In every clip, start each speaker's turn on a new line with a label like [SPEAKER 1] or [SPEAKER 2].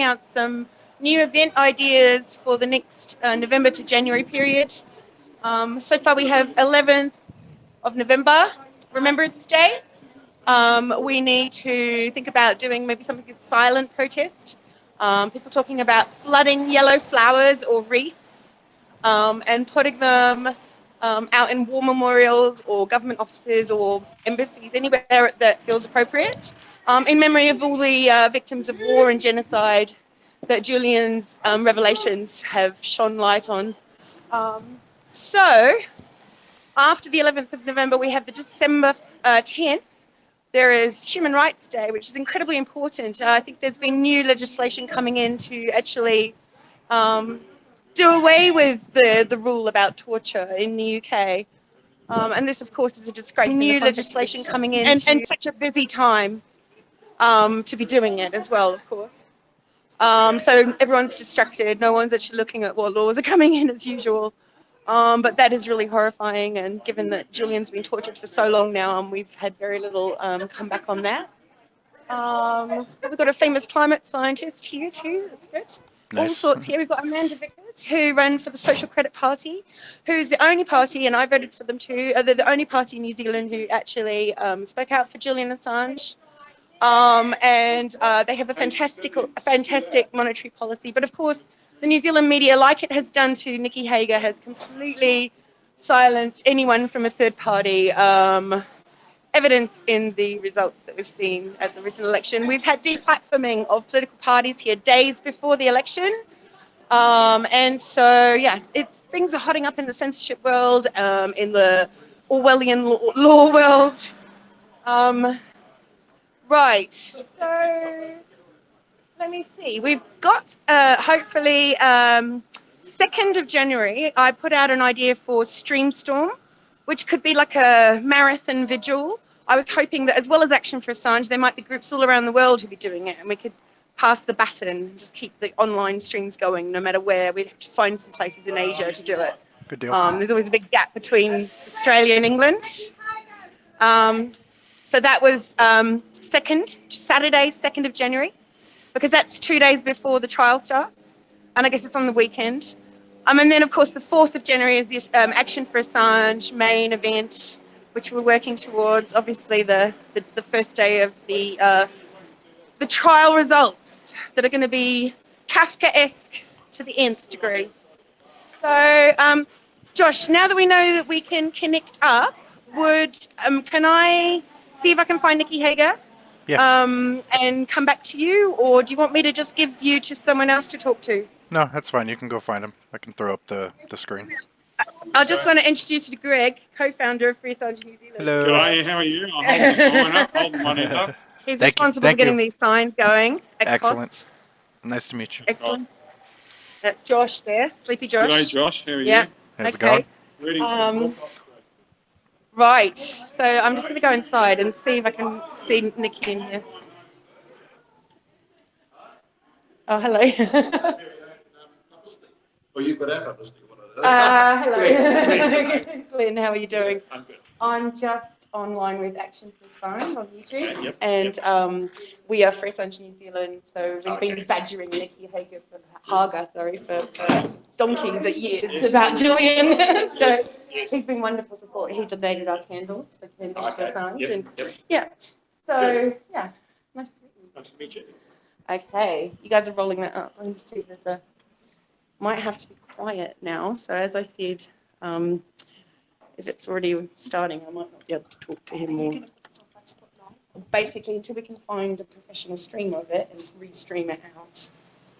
[SPEAKER 1] working out some new event ideas for the next November to January period. So far we have 11th of November, Remembrance Day. We need to think about doing maybe something like silent protest. People talking about flooding yellow flowers or wreaths and putting them out in war memorials or government offices or embassies, anywhere that feels appropriate, in memory of all the victims of war and genocide that Julian's revelations have shone light on. So, after the 11th of November, we have the December 10th. There is Human Rights Day, which is incredibly important. I think there's been new legislation coming in to actually do away with the rule about torture in the UK. And this, of course, is a disgrace. New legislation coming in and such a busy time to be doing it as well, of course. So everyone's distracted. No one's actually looking at what laws are coming in as usual. But that is really horrifying, and given that Julian's been tortured for so long now, and we've had very little comeback on that. We've got a famous climate scientist here too. That's good.
[SPEAKER 2] Nice.
[SPEAKER 1] All sorts here. We've got Amanda Vickers, who ran for the Social Credit Party, who's the only party, and I voted for them too. They're the only party in New Zealand who actually spoke out for Julian Assange. And they have a fantastic monetary policy. But of course, the New Zealand media, like it has done to Nicky Hager, has completely silenced anyone from a third party. Evidence in the results that we've seen at the recent election. We've had deplatforming of political parties here days before the election. And so, yes, things are hotting up in the censorship world, in the Orwellian law world. Right, so let me see. We've got, hopefully, 2nd of January, I put out an idea for Streamstorm, which could be like a marathon vigil. I was hoping that as well as Action for Assange, there might be groups all around the world who'd be doing it, and we could pass the baton and just keep the online streams going no matter where. We'd have to find some places in Asia to do it.
[SPEAKER 2] Good deal.
[SPEAKER 1] There's always a big gap between Australia and England. So that was Saturday, 2nd of January, because that's 2 days before the trial starts, and I guess it's on the weekend. And then, of course, the 4th of January is the Action for Assange main event, which we're working towards. Obviously, the first day of the trial results that are going to be Kafkaesque to the nth degree. So, Josh, now that we know that we can connect up, can I see if I can find Nicky Hager?
[SPEAKER 2] Yeah.
[SPEAKER 1] And come back to you, or do you want me to just give you to someone else to talk to?
[SPEAKER 2] No, that's fine. You can go find him. I can throw up the screen.
[SPEAKER 1] I just want to introduce you to Greg, co-founder of Free Assange New Zealand.
[SPEAKER 2] Hello.
[SPEAKER 3] G'day, how are you? I'm holding the sign up, holding my end up.
[SPEAKER 1] He's responsible for getting these signs going.
[SPEAKER 2] Excellent. Nice to meet you.
[SPEAKER 1] Excellent. That's Josh there, Sleepy Josh.
[SPEAKER 3] G'day, Josh. How are
[SPEAKER 1] Yeah.
[SPEAKER 3] you?
[SPEAKER 2] How's it going?
[SPEAKER 3] Ready?
[SPEAKER 1] Right. So I'm just going to go inside and see if I can see Nicky in here. Oh, hello.
[SPEAKER 4] Well, you've got our publicity.
[SPEAKER 1] Hello. Glenn, how are you doing?
[SPEAKER 3] I'm good.
[SPEAKER 1] I'm just online with Action for Assange on YouTube,
[SPEAKER 3] Okay, yep,
[SPEAKER 1] and we are Free Assange New Zealand, so we've been
[SPEAKER 3] Okay.
[SPEAKER 1] badgering Nicky Hager for donkeys at years about Julian. So
[SPEAKER 3] Yes.
[SPEAKER 1] he's been wonderful support. He donated our candles for
[SPEAKER 3] Okay,
[SPEAKER 1] Assange,
[SPEAKER 3] yep,
[SPEAKER 1] and
[SPEAKER 3] yep.
[SPEAKER 1] yeah. So yeah, nice to meet you.
[SPEAKER 3] Nice to meet you.
[SPEAKER 1] Okay, you guys are rolling that up. Let me just see if there's a. Might have to be quiet now. So as I said, if it's already starting, I might not be able to talk to him more. Basically, until we can find a professional stream of it and restream it out,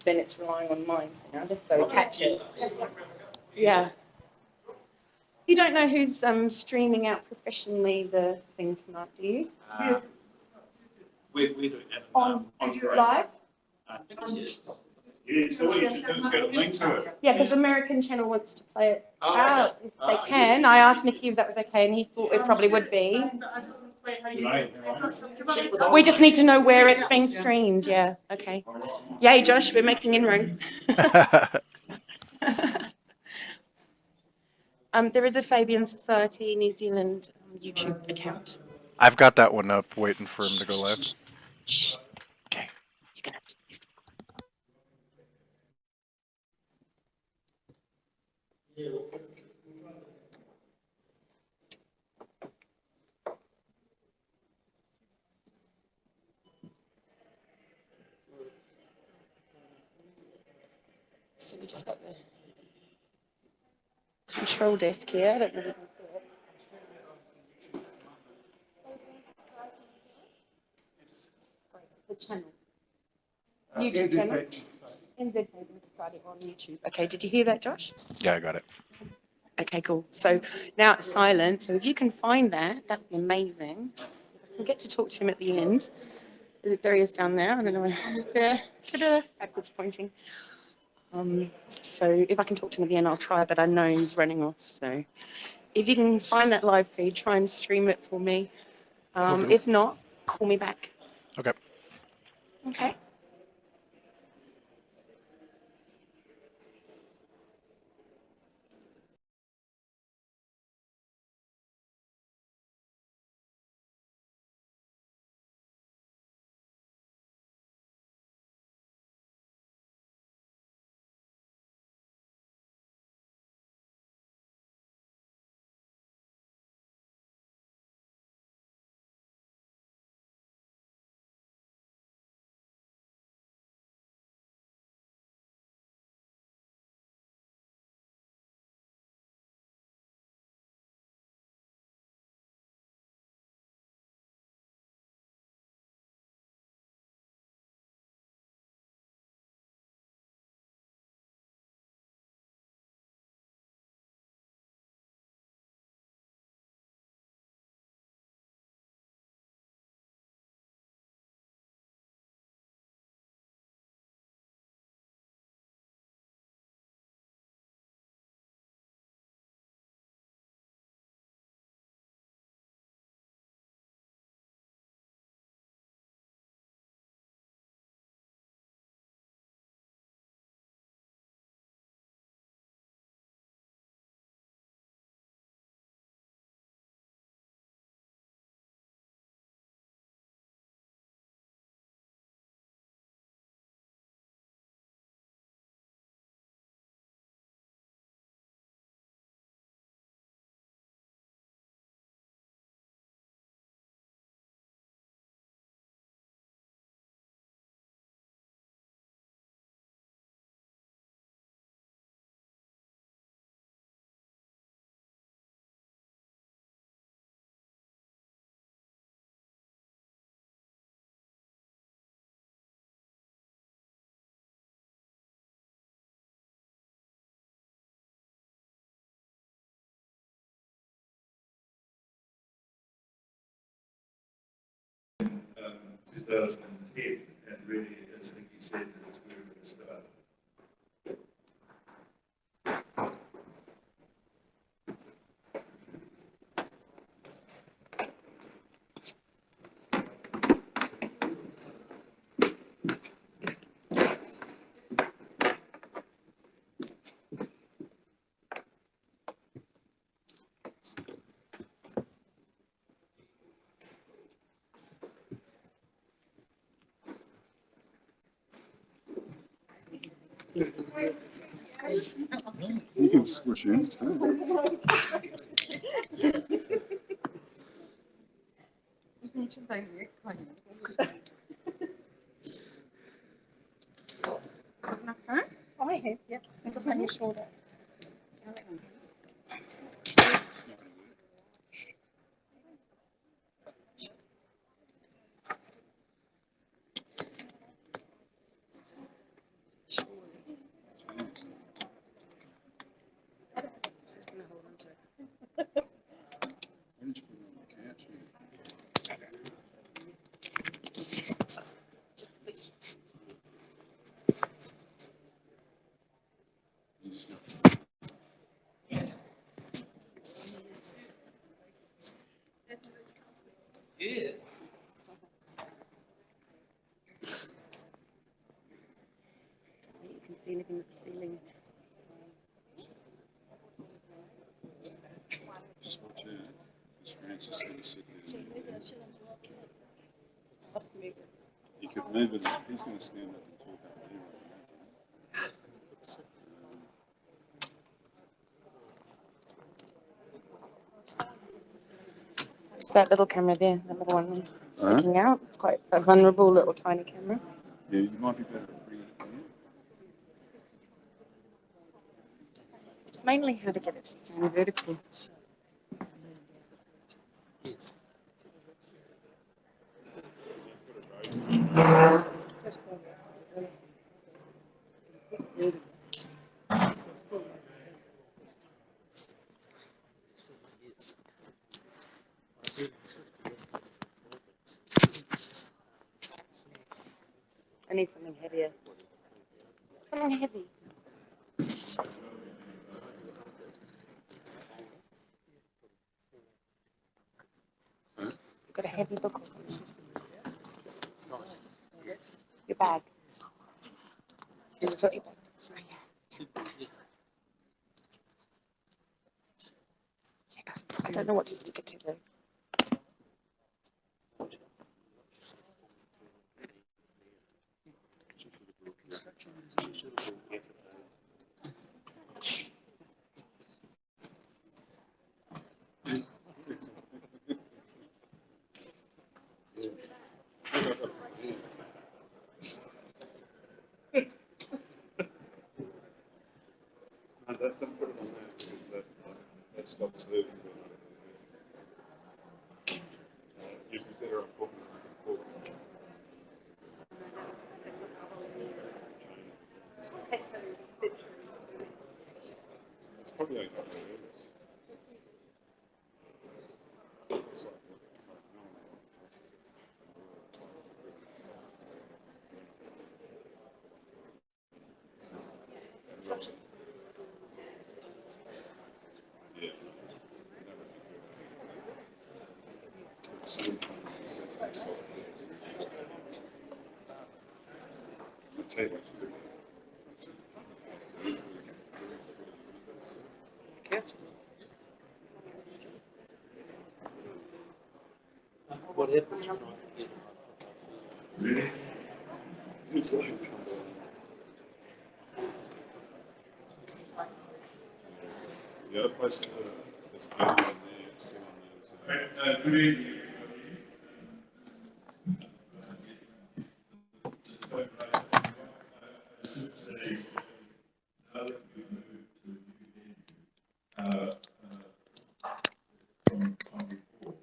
[SPEAKER 1] then it's relying on mine for now, just so we catch it. Yeah. You don't know who's streaming out professionally the thing tonight, do you?
[SPEAKER 3] We're doing that
[SPEAKER 1] On
[SPEAKER 3] Grace.
[SPEAKER 1] live?
[SPEAKER 3] Yeah, so what you should do is go to link to it.
[SPEAKER 1] Yeah, because American Channel wants to play it out if they can. I asked Nicky if that was okay, and he thought it probably would be. We just need to know where it's being streamed. Yeah, okay. Yay, Josh, we're making inroads. There is a Fabian Society New Zealand YouTube account.
[SPEAKER 2] I've got that one up, waiting for him to go live.
[SPEAKER 1] Shh.
[SPEAKER 2] Okay.
[SPEAKER 1] You're gonna have to. So we just got the control desk here. I don't know if you can see it. The channel. YouTube channel. NZ Hagen Society on YouTube. Okay, did you hear that, Josh?
[SPEAKER 2] Yeah, I got it.
[SPEAKER 1] Okay, cool. So now it's silent. So if you can find that, that would be amazing. If I can get to talk to him at the end. There he is down there. I don't know where. There. Ta-da, backwards pointing. So if I can talk to him at the end, I'll try, but I know he's running off. So if you can find that live feed, try and stream it for me.
[SPEAKER 2] Will do.
[SPEAKER 1] If not, call me back.
[SPEAKER 2] Okay.
[SPEAKER 1] Okay.
[SPEAKER 4] um, 2010, and really, as Nicky said, that it's where we're going to start.
[SPEAKER 5] You can switch in too.
[SPEAKER 1] Yep. Just on your shoulder.
[SPEAKER 5] Why did you put it on the couch? You just got
[SPEAKER 1] You can see anything with the ceiling.
[SPEAKER 5] just watch out. Because Francis is going to sit there. You could move it. He's going to stand up and talk up there.
[SPEAKER 1] that little camera there, that little one there, sticking out. It's quite a vulnerable little tiny camera.
[SPEAKER 5] Yeah, you might be better at reading.
[SPEAKER 1] It's mainly how to get it to sound vertical. I need something heavier. Something heavy. You've got a heavy book or something. Your bag. You got your bag. Oh, yeah. I don't know what to stick it to though.
[SPEAKER 5] No, don't put it on there because that stops moving. Usually better on putting it on the It's probably like not really is. It's like, yeah. I'll tell you what to do.
[SPEAKER 6] What happens when I get
[SPEAKER 4] Really?
[SPEAKER 5] It's like, the other place there's a bed on there, it's still on there.
[SPEAKER 4] Good evening. I should say, now that we moved to a new venue, from before,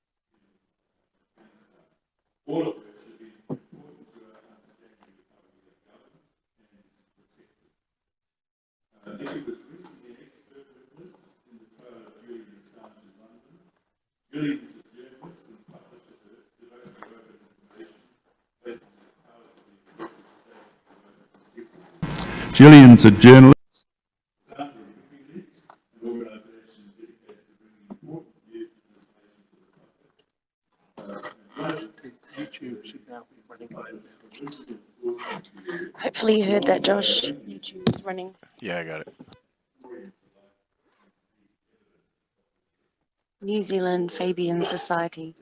[SPEAKER 4] this is all of which have been important to our understanding of how we get government and protected. Nicky was recently an expert witness in the trial of Julian Assange in London. Julian is a journalist and publisher devoted to open information based on the powers of the Executive State to promote secrecy.
[SPEAKER 5] Julian's a journalist.
[SPEAKER 4] Founder of WikiLeaks, an organisation dedicated to bringing important news and information to the public.
[SPEAKER 6] YouTube should now be running by
[SPEAKER 1] Hopefully you heard that, Josh. YouTube is running.
[SPEAKER 2] Yeah, I got it.
[SPEAKER 1] New Zealand Fabian Society.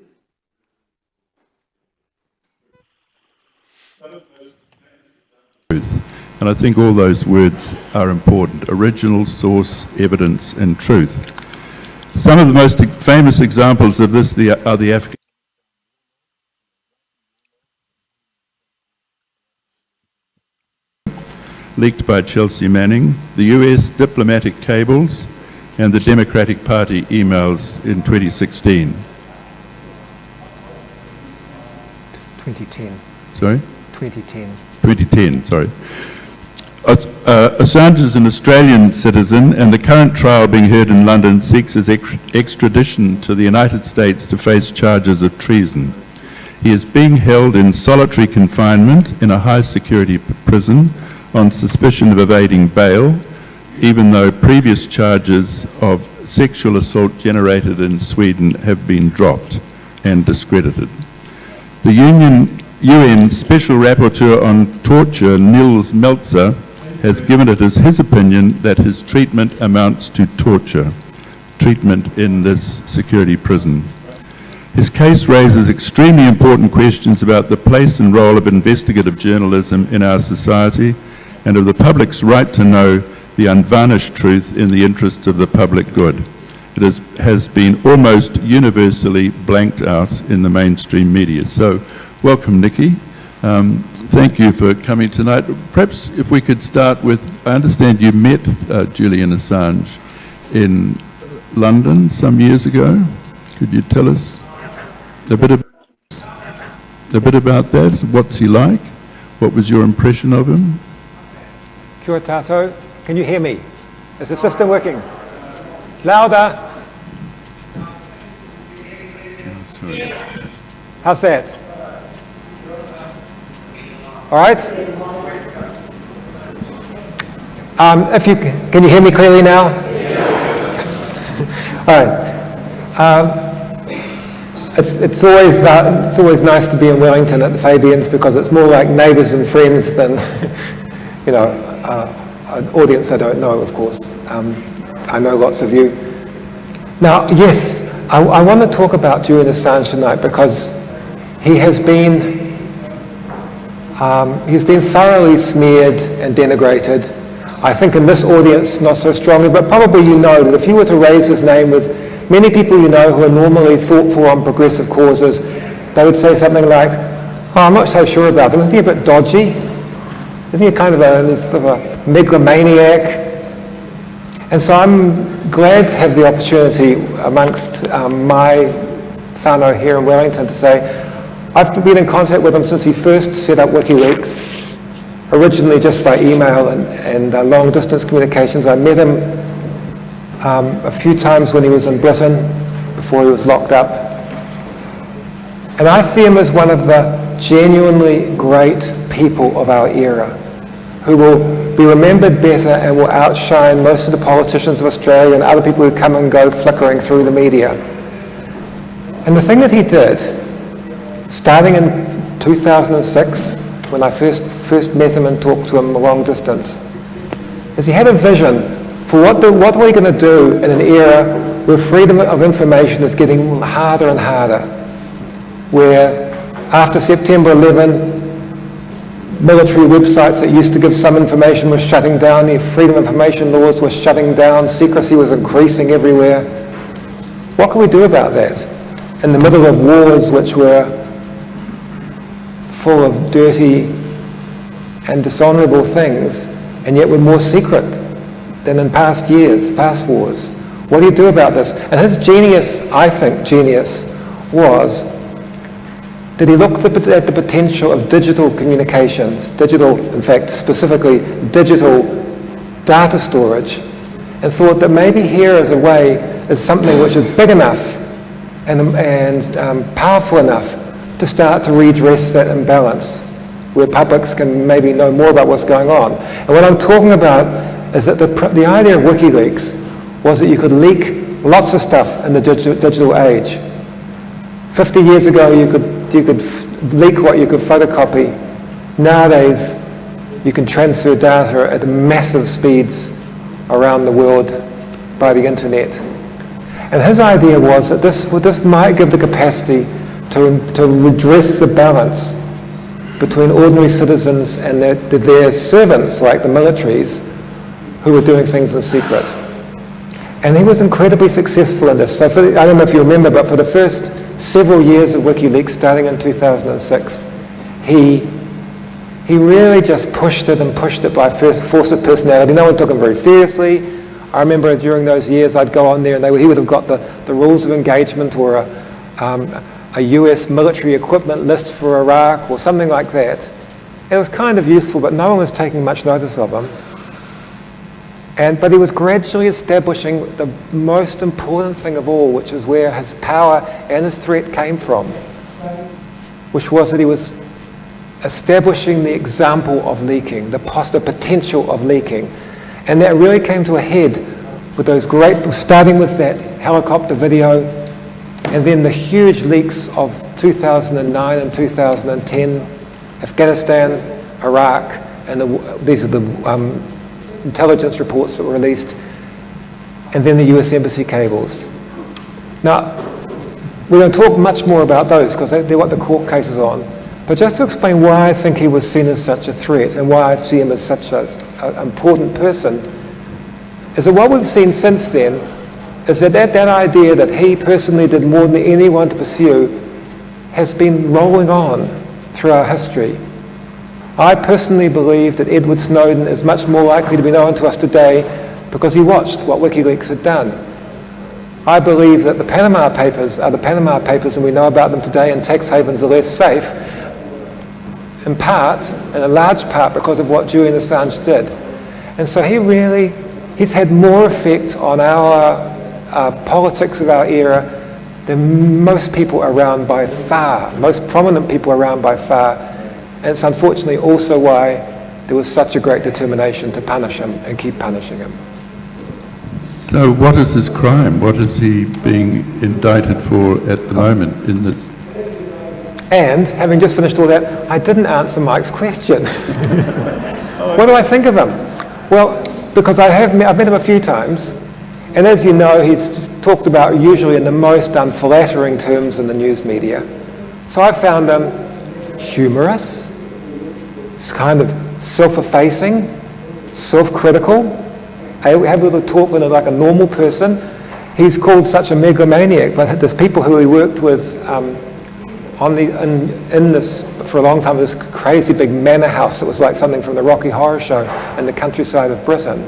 [SPEAKER 4] truth. And I think all those words are important: original, source, evidence, and truth. Some of the most famous examples of this are the Afghan leaked by Chelsea Manning, the US diplomatic cables, and the Democratic Party emails in 2016.
[SPEAKER 7] 2010.
[SPEAKER 4] Sorry?
[SPEAKER 7] 2010.
[SPEAKER 4] 2010, sorry. Assange is an Australian citizen, and the current trial being heard in London seeks his extradition to the United States to face charges of treason. He is being held in solitary confinement in a high-security prison on suspicion of evading bail, even though previous charges of sexual assault generated in Sweden have been dropped and discredited. The UN Special Rapporteur on Torture, Niels Meltzer, has given it as his opinion that his treatment amounts to torture, treatment in this security prison. His case raises extremely important questions about the place and role of investigative journalism in our society and of the public's right to know the unvarnished truth in the interests of the public good. It has been almost universally blanked out in the mainstream media. So, welcome, Nicky. Thank you for coming tonight. Perhaps if we could start with, I understand you met Julian Assange in London some years ago. Could you tell us a bit about that? What's he like? What was your impression of him?
[SPEAKER 7] Kia tato. Can you hear me? Is the system working? Louder.
[SPEAKER 4] Sorry.
[SPEAKER 7] How's that? All right. If you can you hear me clearly now? All right. It's always nice to be in Wellington at the Fabians because it's more like neighbours and friends than an audience I don't know, of course. I know lots of you. Now, yes, I want to talk about Julian Assange tonight because he has been thoroughly smeared and denigrated. I think in this audience, not so strongly, but probably you know that if you were to raise his name with many people you know who are normally thoughtful on progressive causes, they would say something like, oh, I'm not so sure about him. Isn't he a bit dodgy? Isn't he kind of a megalomaniac? And so I'm glad to have the opportunity amongst my whānau here in Wellington to say, I've been in contact with him since he first set up WikiLeaks, originally just by email and long distance communications. I met him a few times when he was in Britain before he was locked up. And I see him as one of the genuinely great people of our era who will be remembered better and will outshine most of the politicians of Australia and other people who come and go flickering through the media. And the thing that he did, starting in 2006, when I first met him and talked to him a long distance, is he had a vision for what we're going to do in an era where freedom of information is getting harder and harder, where after September 11, military websites that used to give some information were shutting down, the freedom of information laws were shutting down, secrecy was increasing everywhere. What can we do about that in the middle of wars which were full of dirty and dishonourable things, and yet were more secret than in past years, past wars? What do you do about this? And his genius, I think genius, was that he looked at the potential of digital communications, in fact, specifically digital data storage, and thought that maybe here is a way, is something which is big enough and powerful enough to start to redress that imbalance, where publics can maybe know more about what's going on. And what I'm talking about is that the idea of WikiLeaks was that you could leak lots of stuff in the digital age. 50 years ago, you could leak what you could photocopy. Nowadays, you can transfer data at massive speeds around the world by the internet. And his idea was that this might give the capacity to redress the balance between ordinary citizens and their servants, like the militaries, who were doing things in secret. And he was incredibly successful in this. So I don't know if you remember, but for the first several years of WikiLeaks, starting in 2006, he really just pushed it by force of personality. No one took him very seriously. I remember during those years I'd go on there and he would have got the rules of engagement or a US military equipment list for Iraq or something like that. It was kind of useful, but no one was taking much notice of him. But he was gradually establishing the most important thing of all, which is where his power and his threat came from, which was that he was establishing the example of leaking, the potential of leaking. And that really came to a head with those starting with that helicopter video, and then the huge leaks of 2009 and 2010, Afghanistan, Iraq, and these are the intelligence reports that were released, and then the US Embassy cables. Now, we don't talk much more about those because they're what the court case is on, but just to explain why I think he was seen as such a threat and why I see him as such an important person, is that what we've seen since then is that idea that he personally did more than anyone to pursue has been rolling on through our history. I personally believe that Edward Snowden is much more likely to be known to us today because he watched what WikiLeaks had done. I believe that the Panama Papers are the Panama Papers and we know about them today, and tax havens are less safe, in a large part because of what Julian Assange did. And so he's had more effect on our politics of our era than most people around by far, most prominent people around by far. And it's unfortunately also why there was such a great determination to punish him and keep punishing him.
[SPEAKER 5] So what is his crime? What is he being indicted for at the moment in this?
[SPEAKER 7] And having just finished all that, I didn't answer Mike's question. What do I think of him? Well, because I've met him a few times, and as you know, he's talked about usually in the most unflattering terms in the news media. So I found him humorous, kind of self-effacing, self-critical, able to talk like a normal person. He's called such a megalomaniac, but there's people who he worked with in this for a long time, this crazy big manor house that was like something from the Rocky Horror Show in the countryside of Britain.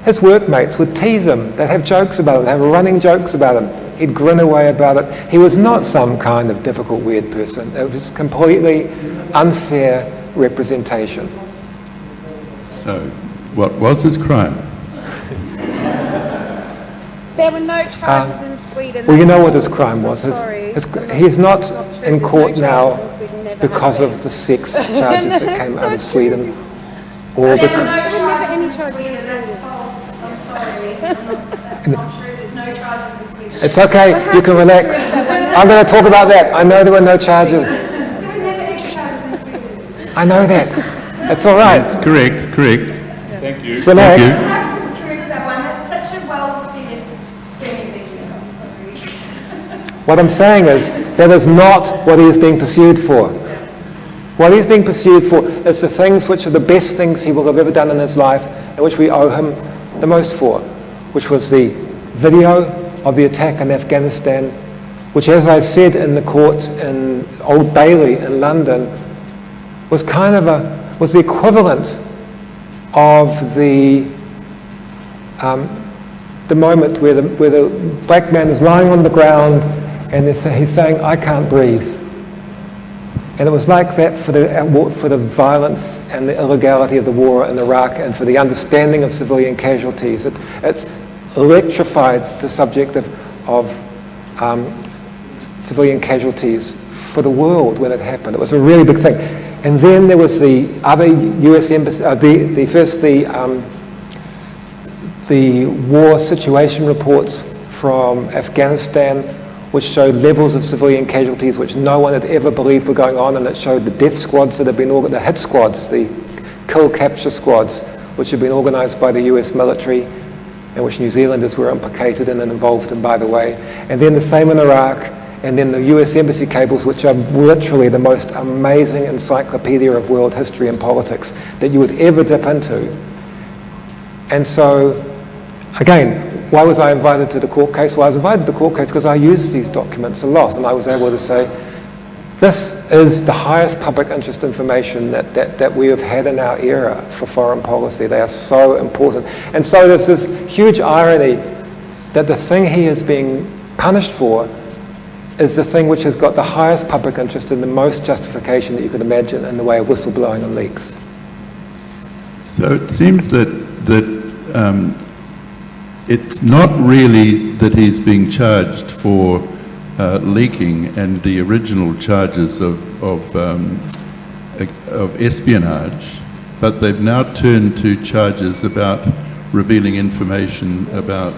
[SPEAKER 7] His workmates would tease him. They'd have jokes about him, they'd have running jokes about him. He'd grin away about it. He was not some kind of difficult, weird person. It was completely unfair representation.
[SPEAKER 5] So, what was his crime?
[SPEAKER 1] There were no charges in Sweden.
[SPEAKER 7] Well, you know what his crime was.
[SPEAKER 1] Sorry.
[SPEAKER 7] He's not in court now because of the sex charges that came out of Sweden. Or
[SPEAKER 1] There were
[SPEAKER 7] because,
[SPEAKER 1] never any charges in Sweden.
[SPEAKER 8] I'm sorry. I'm not true. There's no charges in Sweden.
[SPEAKER 7] it's okay, you can relax. I'm going to talk about that. I know there were no charges.
[SPEAKER 8] There were never any charges in Sweden.
[SPEAKER 7] I know that. It's all right.
[SPEAKER 5] That's correct. Thank you.
[SPEAKER 7] Relax.
[SPEAKER 5] Thank
[SPEAKER 8] I have to correct that one. That's such a well-defended training video. I'm sorry.
[SPEAKER 7] What I'm saying is that is not what he is being pursued for. What he's being pursued for is the things which are the best things he will have ever done in his life and which we owe him the most for, which was the video of the attack in Afghanistan, which, as I said in the court in Old Bailey in London, was was the equivalent of the moment where the black man is lying on the ground and he's saying, "I can't breathe." And it was like that for the violence and the illegality of the war in Iraq and for the understanding of civilian casualties. It's electrified the subject of civilian casualties for the world when it happened. It was a really big thing. And then there was the other U.S. embassy, the war situation reports from Afghanistan, which showed levels of civilian casualties which no one had ever believed were going on, and it showed the death squads that had been the hit squads, the kill capture squads, which had been organised by the US military and which New Zealanders were implicated in and involved in, by the way. And then the same in Iraq, and then the US Embassy cables, which are literally the most amazing encyclopedia of world history and politics that you would ever dip into. And so, again, why was I invited to the court case? Well, I was invited to the court case because I used these documents a lot, and I was able to say, this is the highest public interest information that we have had in our era for foreign policy. They are so important. And so there's this huge irony that the thing he is being punished for is the thing which has got the highest public interest and the most justification that you could imagine in the way of whistleblowing and leaks.
[SPEAKER 5] So it seems that it's not really that he's being charged for leaking and the original charges of espionage, but they've now turned to charges about revealing information about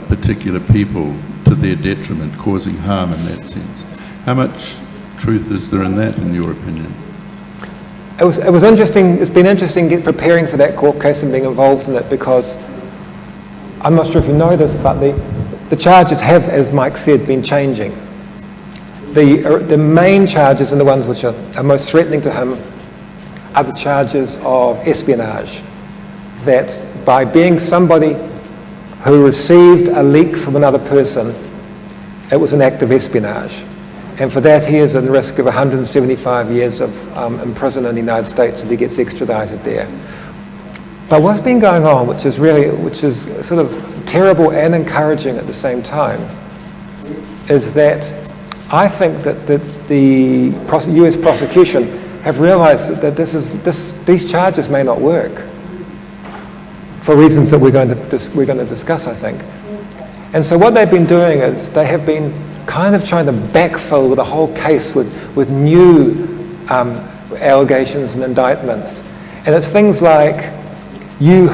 [SPEAKER 5] particular people to their detriment, causing harm in that sense. How much truth is there in that, in your opinion?
[SPEAKER 7] It was interesting. It's been interesting preparing for that court case and being involved in it, because I'm not sure if you know this, but the charges have, as Mike said, been changing. The main charges and the ones which are most threatening to him are the charges of espionage. That by being somebody who received a leak from another person, it was an act of espionage. And for that, he is at risk of 175 years of in prison in the United States if he gets extradited there. But what's been going on, which is sort of terrible and encouraging at the same time, is that I think that the US prosecution have realized that these charges may not work for reasons that we're going to discuss, I think. And so what they've been doing is they have been kind of trying to backfill the whole case with new allegations and indictments. And it's things like you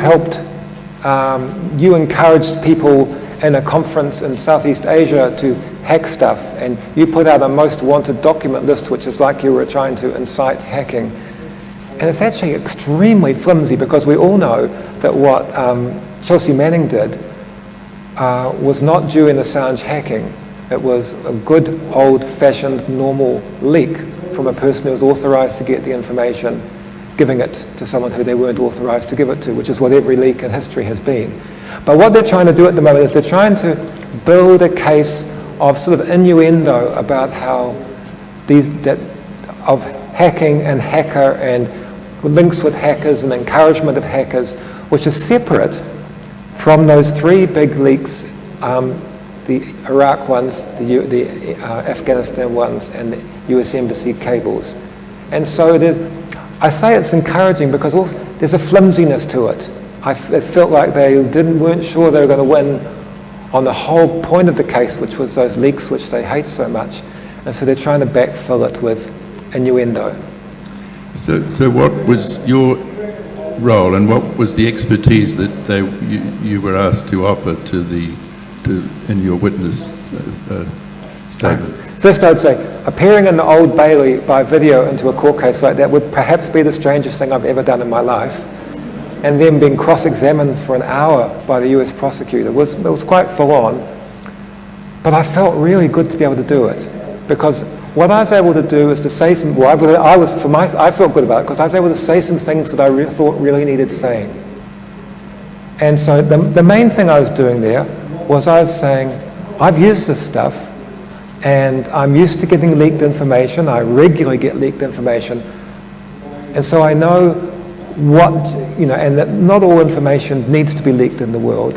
[SPEAKER 7] encouraged people in a conference in Southeast Asia to hack stuff, and you put out a most wanted document list, which is like you were trying to incite hacking. And it's actually extremely flimsy, because we all know that what Chelsea Manning did was not Julian Assange hacking. It was a good old-fashioned normal leak from a person who was authorized to get the information, giving it to someone who they weren't authorized to give it to, which is what every leak in history has been. But what they're trying to do at the moment is they're trying to build a case of sort of innuendo about how of hacking and hacker and links with hackers and encouragement of hackers, which is separate from those three big leaks, the Iraq ones, the Afghanistan ones, and the US Embassy cables. And so I say it's encouraging because there's a flimsiness to it. It felt like they weren't sure they were going to win on the whole point of the case, which was those leaks which they hate so much. And so they're trying to backfill it with innuendo.
[SPEAKER 5] So what was your role, and what was the expertise that you were asked to offer in your witness statement?
[SPEAKER 7] First, I'd say appearing in the Old Bailey by video into a court case like that would perhaps be the strangest thing I've ever done in my life. And then being cross-examined for an hour by the US prosecutor it was quite full on. But I felt really good to be able to do it, because what I was able to do is to say some. I felt good about it because I was able to say some things that I thought really needed saying. And so the main thing I was doing there was I was saying, I've used this stuff, and I'm used to getting leaked information. I regularly get leaked information, and so I know and that not all information needs to be leaked in the world.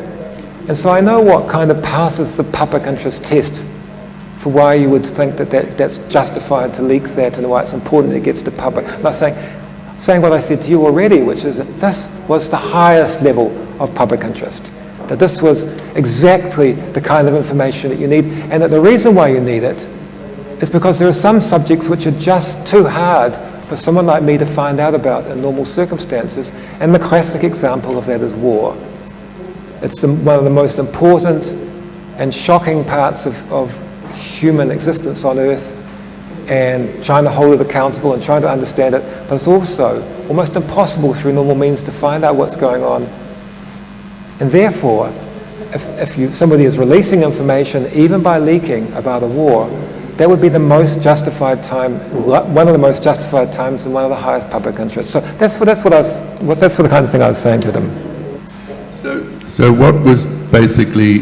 [SPEAKER 7] And so I know what kind of passes the public interest test for why you would think that's justified to leak that, and why it's important it gets to public. I'm not saying what I said to you already, which is that this was the highest level of public interest. That this was exactly the kind of information that you need, and that the reason why you need it is because there are some subjects which are just too hard for someone like me to find out about in normal circumstances, and the classic example of that is war. It's one of the most important and shocking parts of human existence on Earth, and trying to hold it accountable and trying to understand it, but it's also almost impossible through normal means to find out what's going on. And therefore, if somebody is releasing information, even by leaking about a war, that would be the most justified time, one of the most justified times and one of the highest public interests. So that's the kind of thing I was saying to them.
[SPEAKER 5] So what was basically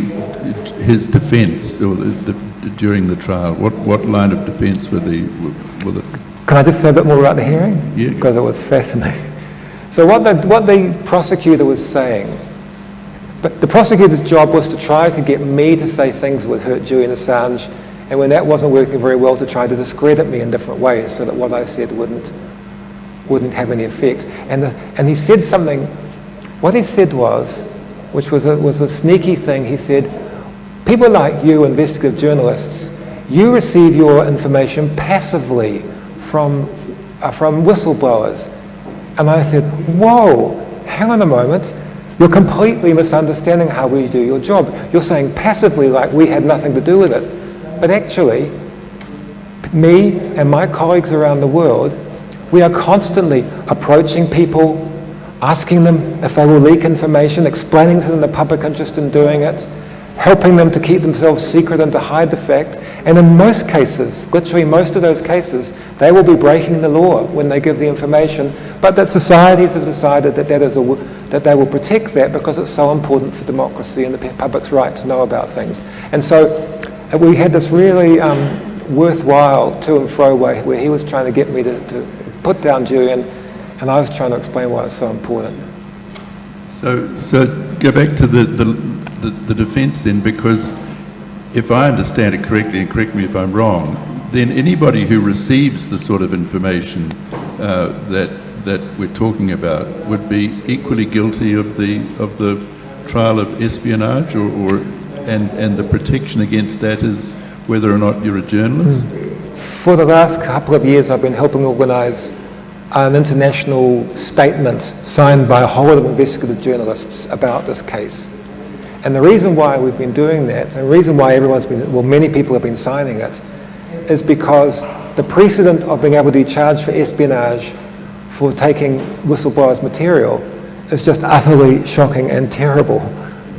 [SPEAKER 5] his defence during the trial? What line of defence were the?
[SPEAKER 7] Can I just say a bit more about the hearing?
[SPEAKER 5] Yeah.
[SPEAKER 7] Because it was fascinating. So what the prosecutor was saying, but the prosecutor's job was to try to get me to say things that would hurt Julian Assange, and when that wasn't working very well, to try to discredit me in different ways so that what I said wouldn't have any effect. And he said something. What he said was, which was a sneaky thing. He said, "People like you, investigative journalists, you receive your information passively from whistleblowers." And I said, "Whoa, hang on a moment. You're completely misunderstanding how we do your job. You're saying passively like we had nothing to do with it. But actually, me and my colleagues around the world, we are constantly approaching people, asking them if they will leak information, explaining to them the public interest in doing it, helping them to keep themselves secret and to hide the fact. And in most cases, literally most of those cases, they will be breaking the law when they give the information, but that societies have decided that that they will protect that because it's so important for democracy and the public's right to know about things." And so we had this really worthwhile to and fro way where he was trying to get me to put down Julian, and I was trying to explain why it's so important.
[SPEAKER 5] So go back to the defence then, because if I understand it correctly, and correct me if I'm wrong, then anybody who receives the sort of information that we're talking about would be equally guilty of the trial of espionage, and the protection against that is whether or not you're a journalist?
[SPEAKER 7] For the last couple of years, I've been helping organise an international statement signed by a whole lot of investigative journalists about this case. And the reason why we've been doing that, and the reason why many people have been signing it, is because the precedent of being able to be charged for espionage for taking whistleblowers' material is just utterly shocking and terrible.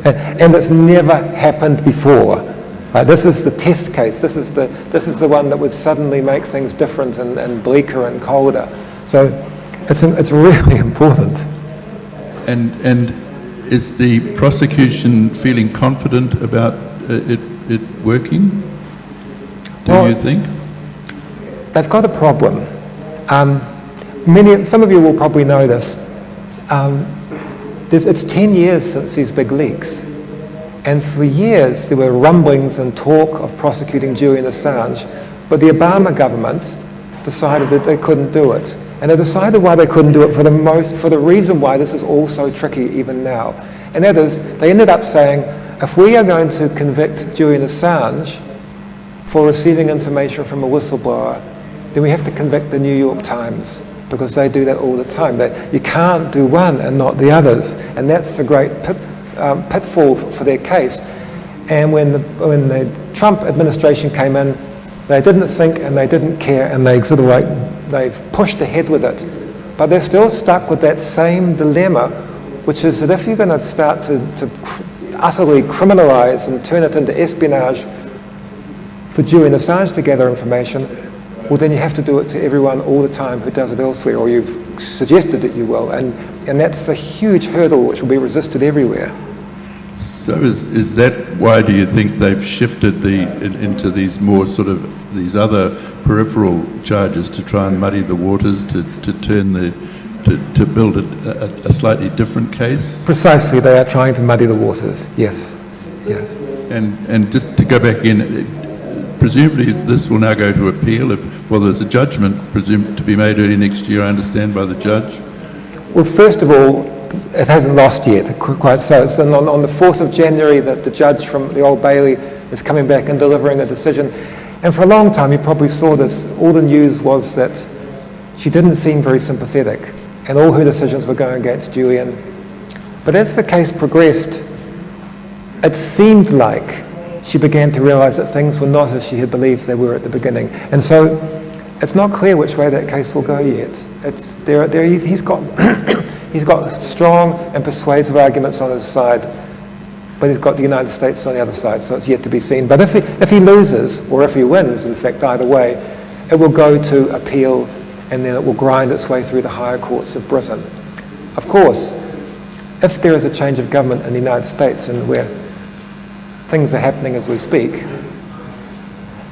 [SPEAKER 7] And it's never happened before. This is the test case. This is the one that would suddenly make things different and bleaker and colder. So it's really important.
[SPEAKER 5] And is the prosecution feeling confident about it working? Do you think?
[SPEAKER 7] They've got a problem. Some of you will probably know this. It's 10 years since these big leaks. And for years there were rumblings and talk of prosecuting Julian Assange, but the Obama government decided that they couldn't do it. And they decided why they couldn't do it for the reason why this is all so tricky even now. And that is, they ended up saying, if we are going to convict Julian Assange for receiving information from a whistleblower, then we have to convict the New York Times, because they do that all the time. You can't do one and not the others. And that's the great pitfall for their case. And when the Trump administration came in, they didn't think and they didn't care, and they've pushed ahead with it. But they're still stuck with that same dilemma, which is that if you're going to start to utterly criminalise and turn it into espionage for Julian Assange to gather information, well, then you have to do it to everyone all the time who does it elsewhere, or you've suggested that you will. And that's a huge hurdle which will be resisted everywhere.
[SPEAKER 5] So is that why do you think they've shifted into these more sort of these other peripheral charges to try and muddy the waters, to build a slightly different case?
[SPEAKER 7] Precisely, they are trying to muddy the waters. Yes.
[SPEAKER 5] And just to go back in, presumably this will now go to appeal. There's a judgment presumed to be made early next year, I understand, by the judge.
[SPEAKER 7] Well, first of all, it hasn't lost yet, quite so. It's been on the 4th of January that the judge from the Old Bailey is coming back and delivering a decision. And for a long time, you probably saw this, all the news was that she didn't seem very sympathetic, and all her decisions were going against Julian. But as the case progressed, it seemed like she began to realise that things were not as she had believed they were at the beginning. And so it's not clear which way that case will go yet. He's got strong and persuasive arguments on his side, but he's got the United States on the other side, so it's yet to be seen. But if he loses, or if he wins, in fact, either way, it will go to appeal, and then it will grind its way through the higher courts of Britain. Of course, if there is a change of government in the United States and where things are happening as we speak,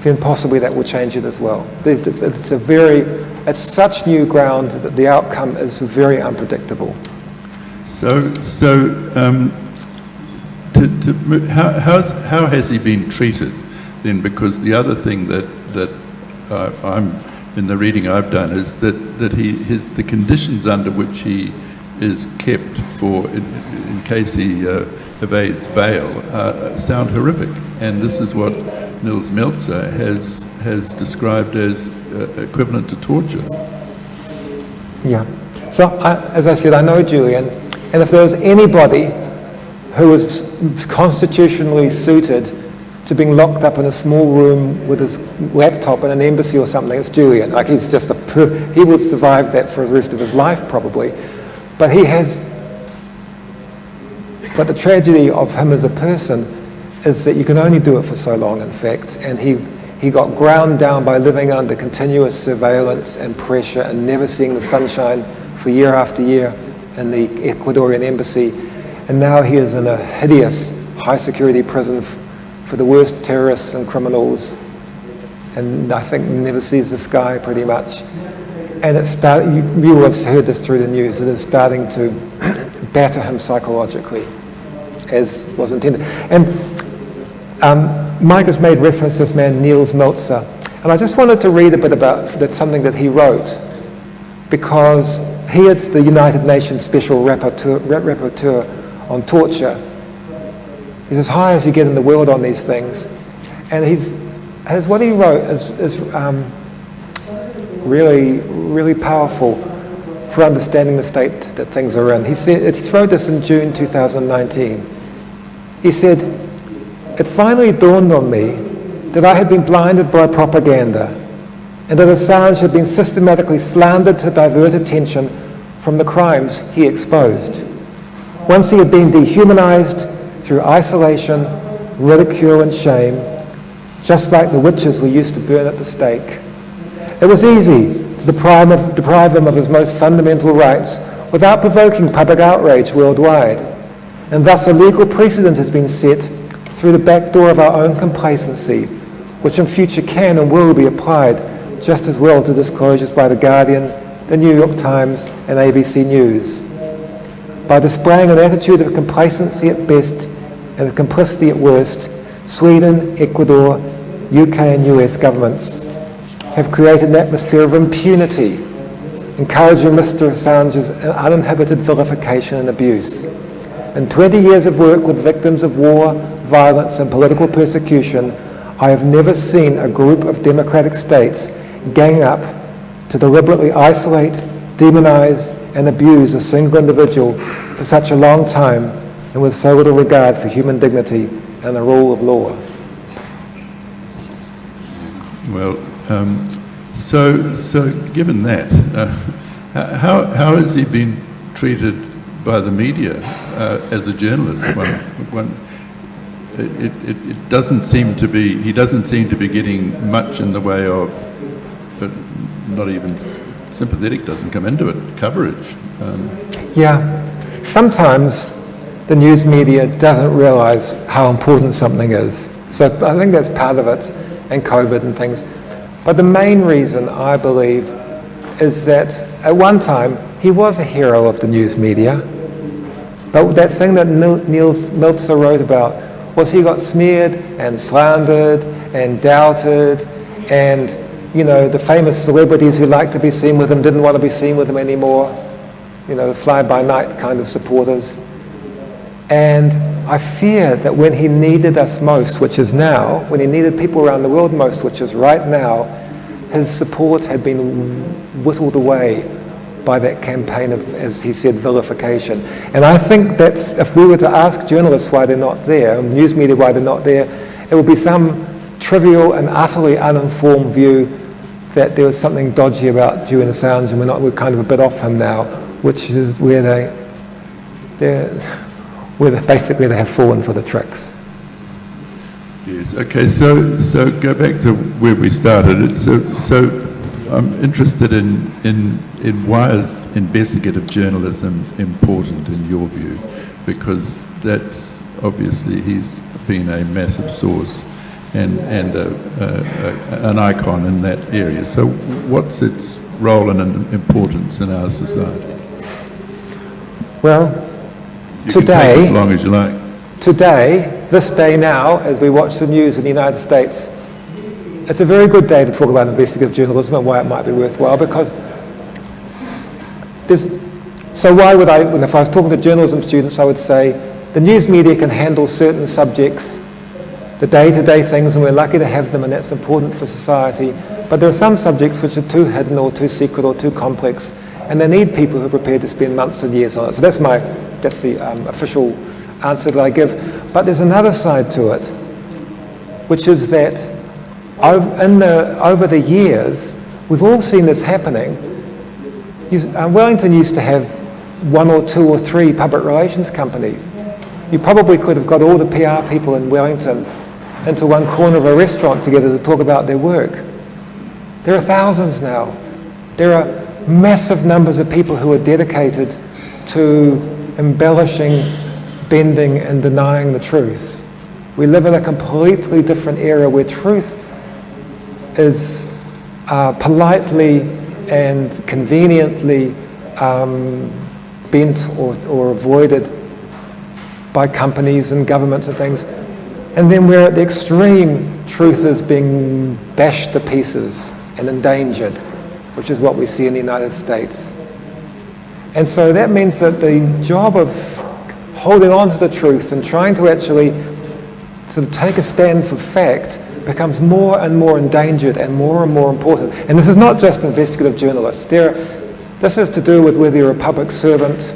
[SPEAKER 7] then possibly that will change it as well. It's such new ground that the outcome is very unpredictable.
[SPEAKER 5] How has he been treated then? Because the other thing that I'm in the reading I've done is that the conditions under which he is kept in case he evades bail sound horrific, and this is what Niels Meltzer has described as equivalent to torture.
[SPEAKER 7] Yeah. So, as I said, I know Julian, and if there was anybody who was constitutionally suited to being locked up in a small room with his laptop in an embassy or something, it's Julian. Like, he's just he would survive that for the rest of his life probably. But the tragedy of him as a person is that you can only do it for so long, in fact, and he got ground down by living under continuous surveillance and pressure and never seeing the sunshine for year after year in the Ecuadorian embassy, and now he is in a hideous high security prison for the worst terrorists and criminals, and I think never sees the sky pretty much. And you will have heard this through the news, it is starting to batter him psychologically, as was intended. And Mike has made reference to this man, Niels Meltzer, and I just wanted to read a bit about something that he wrote, because he is the United Nations Special Rapporteur on torture. He's as high as you get in the world on these things, and what he wrote is really, really powerful for understanding the state that things are in. He wrote this in June 2019. He said, "It finally dawned on me that I had been blinded by propaganda and that Assange had been systematically slandered to divert attention from the crimes he exposed. Once he had been dehumanized through isolation, ridicule and shame, just like the witches we used to burn at the stake. It was easy to deprive him of his most fundamental rights without provoking public outrage worldwide, and thus a legal precedent has been set through the back door of our own complacency, which in future can and will be applied just as well to disclosures by The Guardian, The New York Times and ABC News. By displaying an attitude of complacency at best and of complicity at worst, Sweden, Ecuador, UK and US governments have created an atmosphere of impunity, encouraging Mr. Assange's uninhibited vilification and abuse. In 20 years of work with victims of war, violence and political persecution, I have never seen a group of democratic states gang up to deliberately isolate, demonize and abuse a single individual for such a long time and with so little regard for human dignity and the rule of law."
[SPEAKER 5] Well, so given that, how has he been treated by the media as a journalist? It doesn't seem to be. He doesn't seem to be getting much in the way of, but not even sympathetic doesn't come into it. Coverage.
[SPEAKER 7] Yeah, sometimes the news media doesn't realise how important something is. So I think that's part of it, and COVID and things. But the main reason, I believe, is that at one time he was a hero of the news media. But that thing that Niels Meltzer wrote about was he got smeared and slandered and doubted, and the famous celebrities who liked to be seen with him didn't want to be seen with him anymore. The fly-by-night kind of supporters. And I fear that when he needed us most, which is now, when he needed people around the world most, which is right now, his support had been whittled away by that campaign of, as he said, vilification. And I think that's, if we were to ask journalists why they're not there, news media why they're not there, it would be some trivial and utterly uninformed view that there was something dodgy about Julian Assange and we're kind of a bit off him now, which is where basically they have fallen for the tricks.
[SPEAKER 5] Yes. Okay. So go back to where we started. So I'm interested in why is investigative journalism important in your view? Because that's obviously he's been a massive source and an icon in that area. So what's its role and importance in our society?
[SPEAKER 7] Well,
[SPEAKER 5] You can take as long as you like.
[SPEAKER 7] Today, this day now, as we watch the news in the United States, it's a very good day to talk about investigative journalism and why it might be worthwhile, because so why would if I was talking to journalism students, I would say the news media can handle certain subjects, the day-to-day things, and we're lucky to have them, and that's important for society. But there are some subjects which are too hidden or too secret or too complex, and they need people who are prepared to spend months and years on it. So that's the official answer that I give. But there's another side to it, which is that over the years, we've all seen this happening. Wellington used to have 1 or 2 or 3 public relations companies. You probably could have got all the PR people in Wellington into one corner of a restaurant together to talk about their work. There are thousands now. There are massive numbers of people who are dedicated to embellishing, bending and denying the truth. We live in a completely different era where truth is politely and conveniently bent or avoided by companies and governments and things. And then we're at the extreme, truth is being bashed to pieces and endangered, which is what we see in the United States. And so that means that the job of holding on to the truth and trying to actually sort of take a stand for fact becomes more and more endangered and more important. And this is not just investigative journalists. This has to do with whether you're a public servant,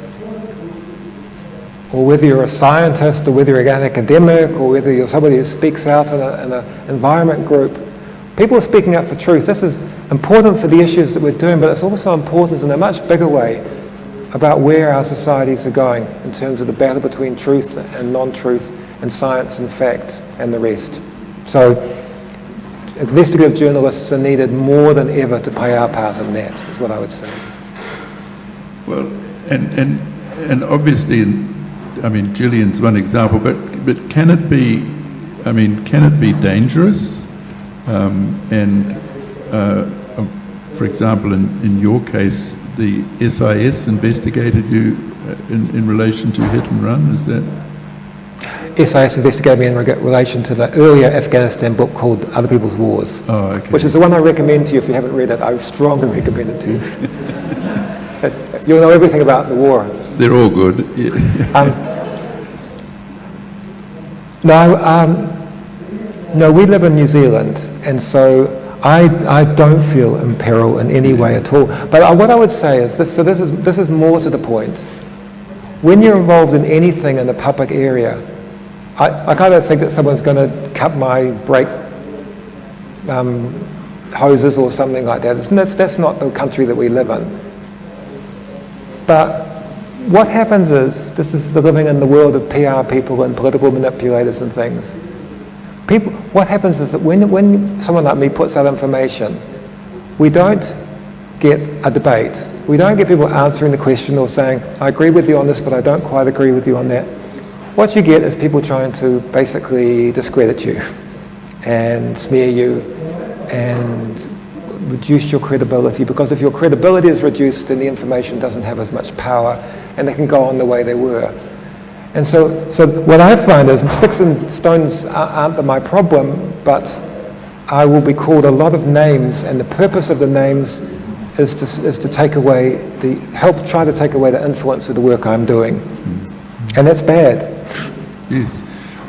[SPEAKER 7] or whether you're a scientist, or whether you're an academic, or whether you're somebody who speaks out in an environment group. People are speaking up for truth. This is important for the issues that we're doing, but it's also important in a much bigger way about where our societies are going in terms of the battle between truth and non-truth and science and fact and the rest. So investigative journalists are needed more than ever to play our part in that, is what I would say.
[SPEAKER 5] Well, and obviously, I mean, Julian's one example, but can it be dangerous? For example, in your case, the SIS investigated you in relation to hit and run, is that?
[SPEAKER 7] SIS investigated me in relation to the earlier Afghanistan book called Other People's Wars, which is the one I recommend to you if you haven't read it. I strongly recommend it to you. You'll know everything about the war.
[SPEAKER 5] They're all good.
[SPEAKER 7] No, we live in New Zealand, and so I don't feel in peril in any way at all. But what I would say is this. So this is more to the point. When you're involved in anything in the public area, I kind of think that someone's going to cut my brake hoses or something like that. That's not the country that we live in. But what happens is, this is the living in the world of PR people and political manipulators and things. What happens is that when someone like me puts out information, we don't get a debate. We don't get people answering the question or saying, I agree with you on this, but I don't quite agree with you on that. What you get is people trying to basically discredit you and smear you and reduce your credibility, because if your credibility is reduced, then the information doesn't have as much power and they can go on the way they were. And so what I find is sticks and stones aren't my problem, but I will be called a lot of names, and the purpose of the names is to take away try to take away the influence of the work I'm doing. And that's bad.
[SPEAKER 5] Yes.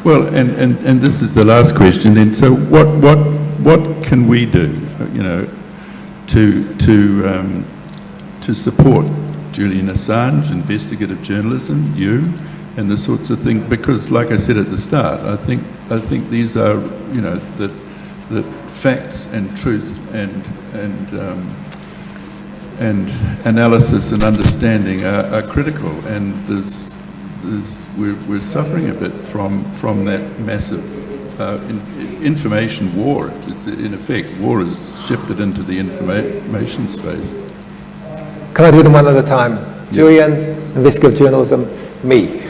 [SPEAKER 5] Well, and this is the last question then. So what can we do, to support Julian Assange, investigative journalism, you, and the sorts of things? Because, like I said at the start, I think these are, the facts and truth and analysis and understanding are critical, and we're suffering a bit from that massive information war. It's, in effect, war has shifted into the information space.
[SPEAKER 7] Can I do them one at a time? Yeah. Julian, investigative journalism, me.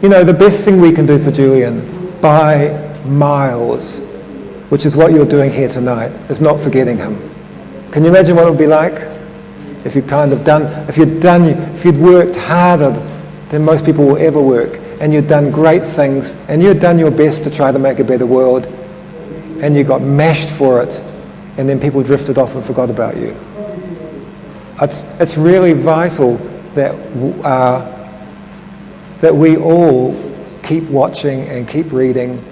[SPEAKER 7] The best thing we can do for Julian, by miles, which is what you're doing here tonight, is not forgetting him. Can you imagine what it would be like if you'd worked harder than most people will ever work, and you'd done great things, and you'd done your best to try to make a better world, and you got mashed for it, and then people drifted off and forgot about you. It's really vital that that we all keep watching and keep reading.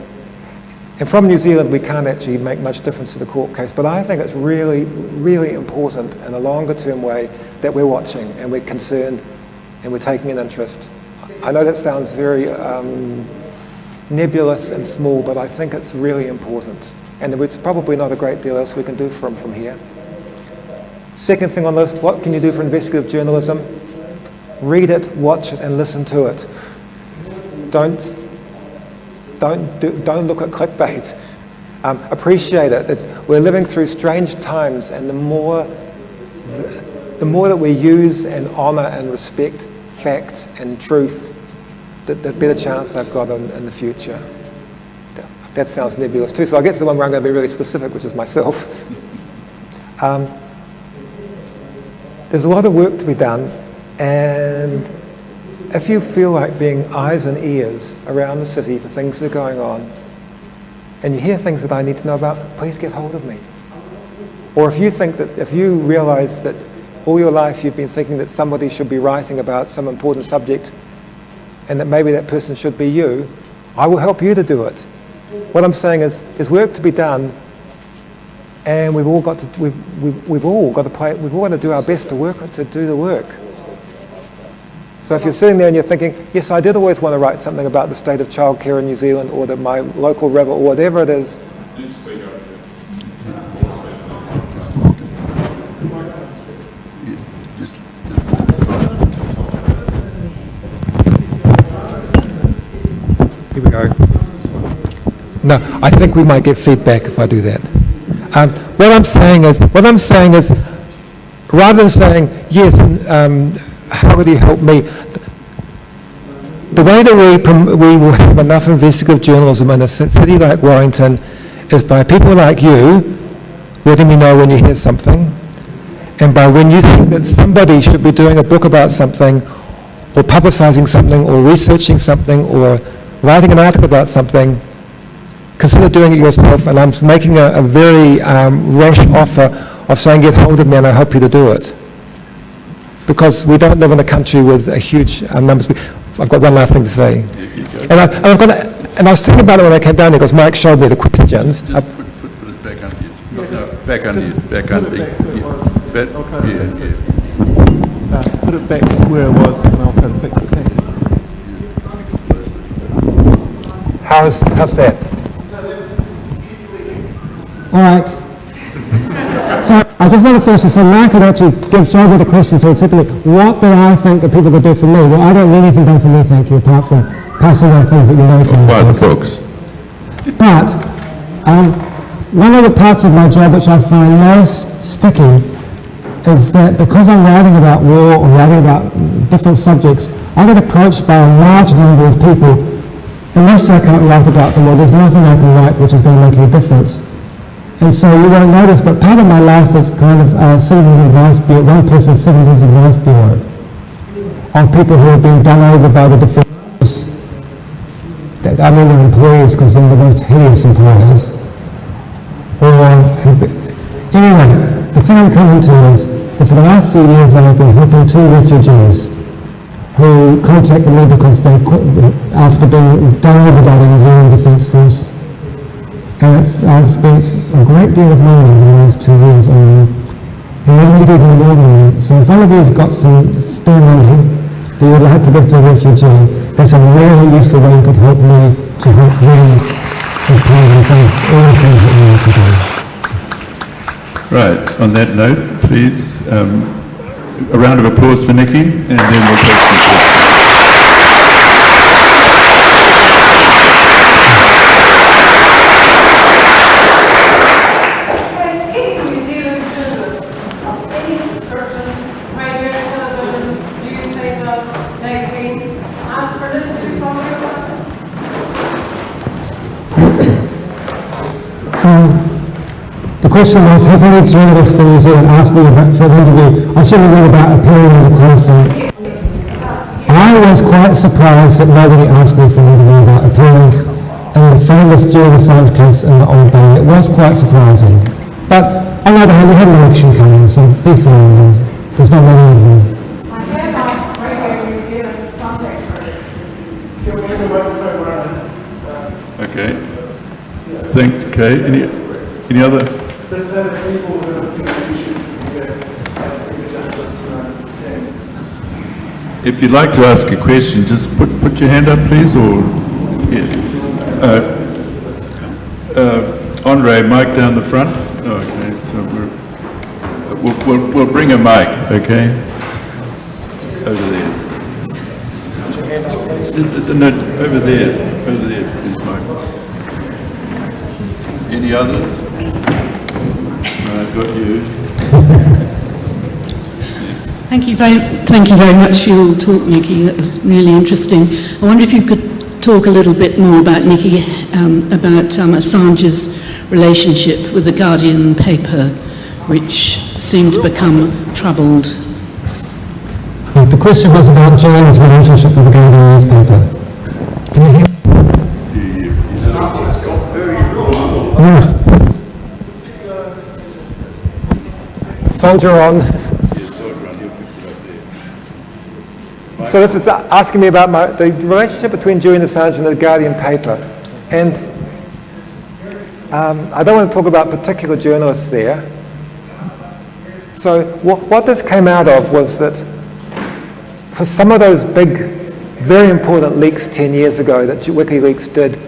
[SPEAKER 7] And from New Zealand, we can't actually make much difference to the court case, but I think it's really, really important in a longer term way that we're watching and we're concerned and we're taking an interest. I know that sounds very nebulous and small, but I think it's really important. And it's probably not a great deal else we can do from here. Second thing on the list, what can you do for investigative journalism? Read it, watch it, and listen to it. Don't look at clickbait. Appreciate it. We're living through strange times, and the more that we use and honour and respect fact and truth, the better chance I've got in the future. That sounds nebulous too. So I'll get to the one where I'm going to be really specific, which is myself. There's a lot of work to be done, and if you feel like being eyes and ears around the city for things that are going on, and you hear things that I need to know about, please get hold of me. Or if you realise that all your life you've been thinking that somebody should be writing about some important subject, and that maybe that person should be you, I will help you to do it. What I'm saying is, there's work to be done, and we've all got to do our best to do the work. So if you're sitting there and you're thinking, yes, I did always want to write something about the state of childcare in New Zealand, or my local river, or whatever it is. Here we go. No, I think we might get feedback if I do that. What I'm saying is, rather than saying, yes, how would you help me? The way that we will have enough investigative journalism in a city like Warrington is by people like you letting me know when you hear something, and by when you think that somebody should be doing a book about something, or publicising something, or researching something, or writing an article about something, consider doing it yourself. And I'm making a very rash offer of saying, get hold of me and I'll help you to do it. Because we don't live in a country with a huge numbers. I've got one last thing to say. And I was thinking about it when I came down here, because Mike showed me the questions.
[SPEAKER 5] Just put it back under you. No, back under you. Back under you.
[SPEAKER 6] Put it back where it was, and I'll try to fix it. Thanks.
[SPEAKER 7] How's that?
[SPEAKER 9] All right. So I just want to first say, Mike had actually give Joe the question, so he said to me, what do I think that people could do for me? Well, I don't need anything done for me, thank you, apart from passing on things that you know to me.
[SPEAKER 5] Buy the books.
[SPEAKER 9] But one of the parts of my job which I find most sticky is that because I'm writing about war or writing about different subjects, I get approached by a large number of people, unless I can't write about them, or there's nothing I can write which is going to make a difference. And so you won't notice, but part of my life is kind of Citizens Advice Bureau, one person's Citizens Advice Bureau, of people who have been done over by the defence. I mean their employees, because they're the most hideous employers. Anyway, the thing I'm coming to is that for the last 3 years I've been helping 2 refugees who contacted me because they after being done over by the New Zealand Defence Force. And I've spent a great deal of money in the last 2 years on them, and they need even more than that. So if one of you has got some spare money that you would like to give to a refugee, that's a really useful way you could help me to help them with all the things that we need to do.
[SPEAKER 5] Right, on that note, please a round of applause for Nicky, and then we'll take some questions.
[SPEAKER 9] The question was, has any journalist in New Zealand asked me for an interview? I should have read about appearing in the concert. I was quite surprised that nobody asked me for an interview about appearing in the famous Julian Assange case in the Old Bay. It was quite surprising. But on the other hand, we had an election coming, so be fair, and there's not many of them.
[SPEAKER 5] Okay. Thanks, Kay. Any other? If you'd like to ask a question, just put your hand up, please, or Andre, mic down the front. Okay, so we'll bring a mic. Okay, over there. No, over there, please, Mike. Any others? I've got you.
[SPEAKER 10] Thank you very much for your talk, Nicky. That was really interesting. I wonder if you could talk a little bit more about Nicky, about Assange's relationship with the Guardian paper, which seemed to become troubled.
[SPEAKER 9] The question was about Julian's relationship with the Guardian newspaper. Can you hear?
[SPEAKER 7] Soldier on. So this is asking me about the relationship between Julian Assange and the Guardian paper. And I don't want to talk about particular journalists there. So what this came out of was that for some of those big, very important leaks 10 years ago that WikiLeaks did,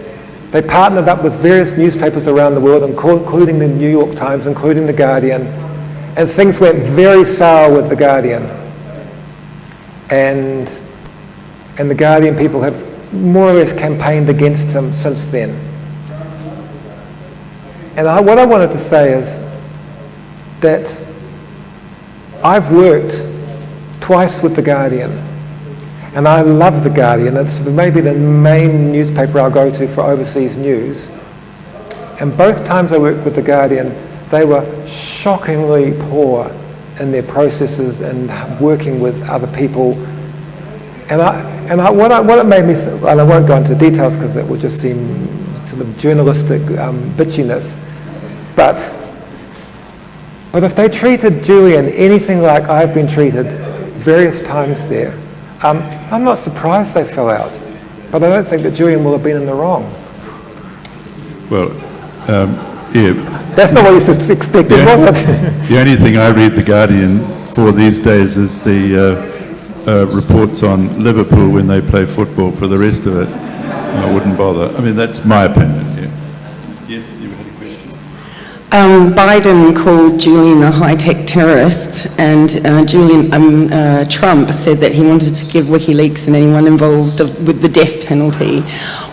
[SPEAKER 7] they partnered up with various newspapers around the world, including the New York Times, including the Guardian, and things went very sour with the Guardian. And the Guardian people have more or less campaigned against him since then. And what I wanted to say is that I've worked twice with the Guardian, and I love the Guardian. It's maybe the main newspaper I'll go to for overseas news. And both times I worked with the Guardian, they were shockingly poor in their processes and working with other people. What it made me, and I won't go into details because it would just seem sort of journalistic bitchiness, but if they treated Julian anything like I've been treated various times there, I'm not surprised they fell out, but I don't think that Julian will have been in the wrong.
[SPEAKER 5] Well, yeah.
[SPEAKER 7] That's not what you expected, was it?
[SPEAKER 5] The only thing I read The Guardian for these days is the reports on Liverpool when they play football. For the rest of it, I wouldn't bother. I mean, that's my opinion. Yeah. Yes, you had a question.
[SPEAKER 11] Biden called Julian a high-tech terrorist, and Trump said that he wanted to give WikiLeaks and anyone involved with the death penalty.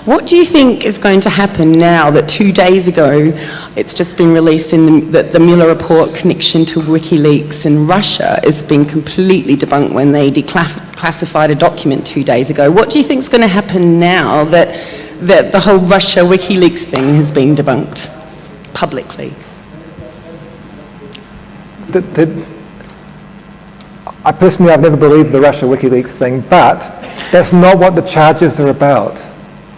[SPEAKER 11] What do you think is going to happen now that 2 days ago it's just been released that the Mueller report connection to WikiLeaks in Russia has been completely debunked when they declassified a document 2 days ago? What do you think is going to happen now that the whole Russia WikiLeaks thing has been debunked publicly?
[SPEAKER 7] I personally, I've never believed the Russia WikiLeaks thing, but that's not what the charges are about.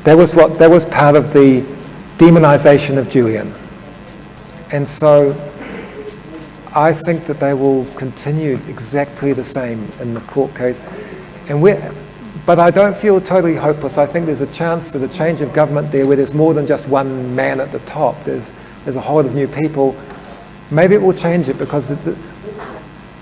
[SPEAKER 7] That was part of the demonization of Julian. And so I think that they will continue exactly the same in the court case. But I don't feel totally hopeless. I think there's a chance that a change of government there where there's more than just one man at the top, there's a whole lot of new people. Maybe it will change it, because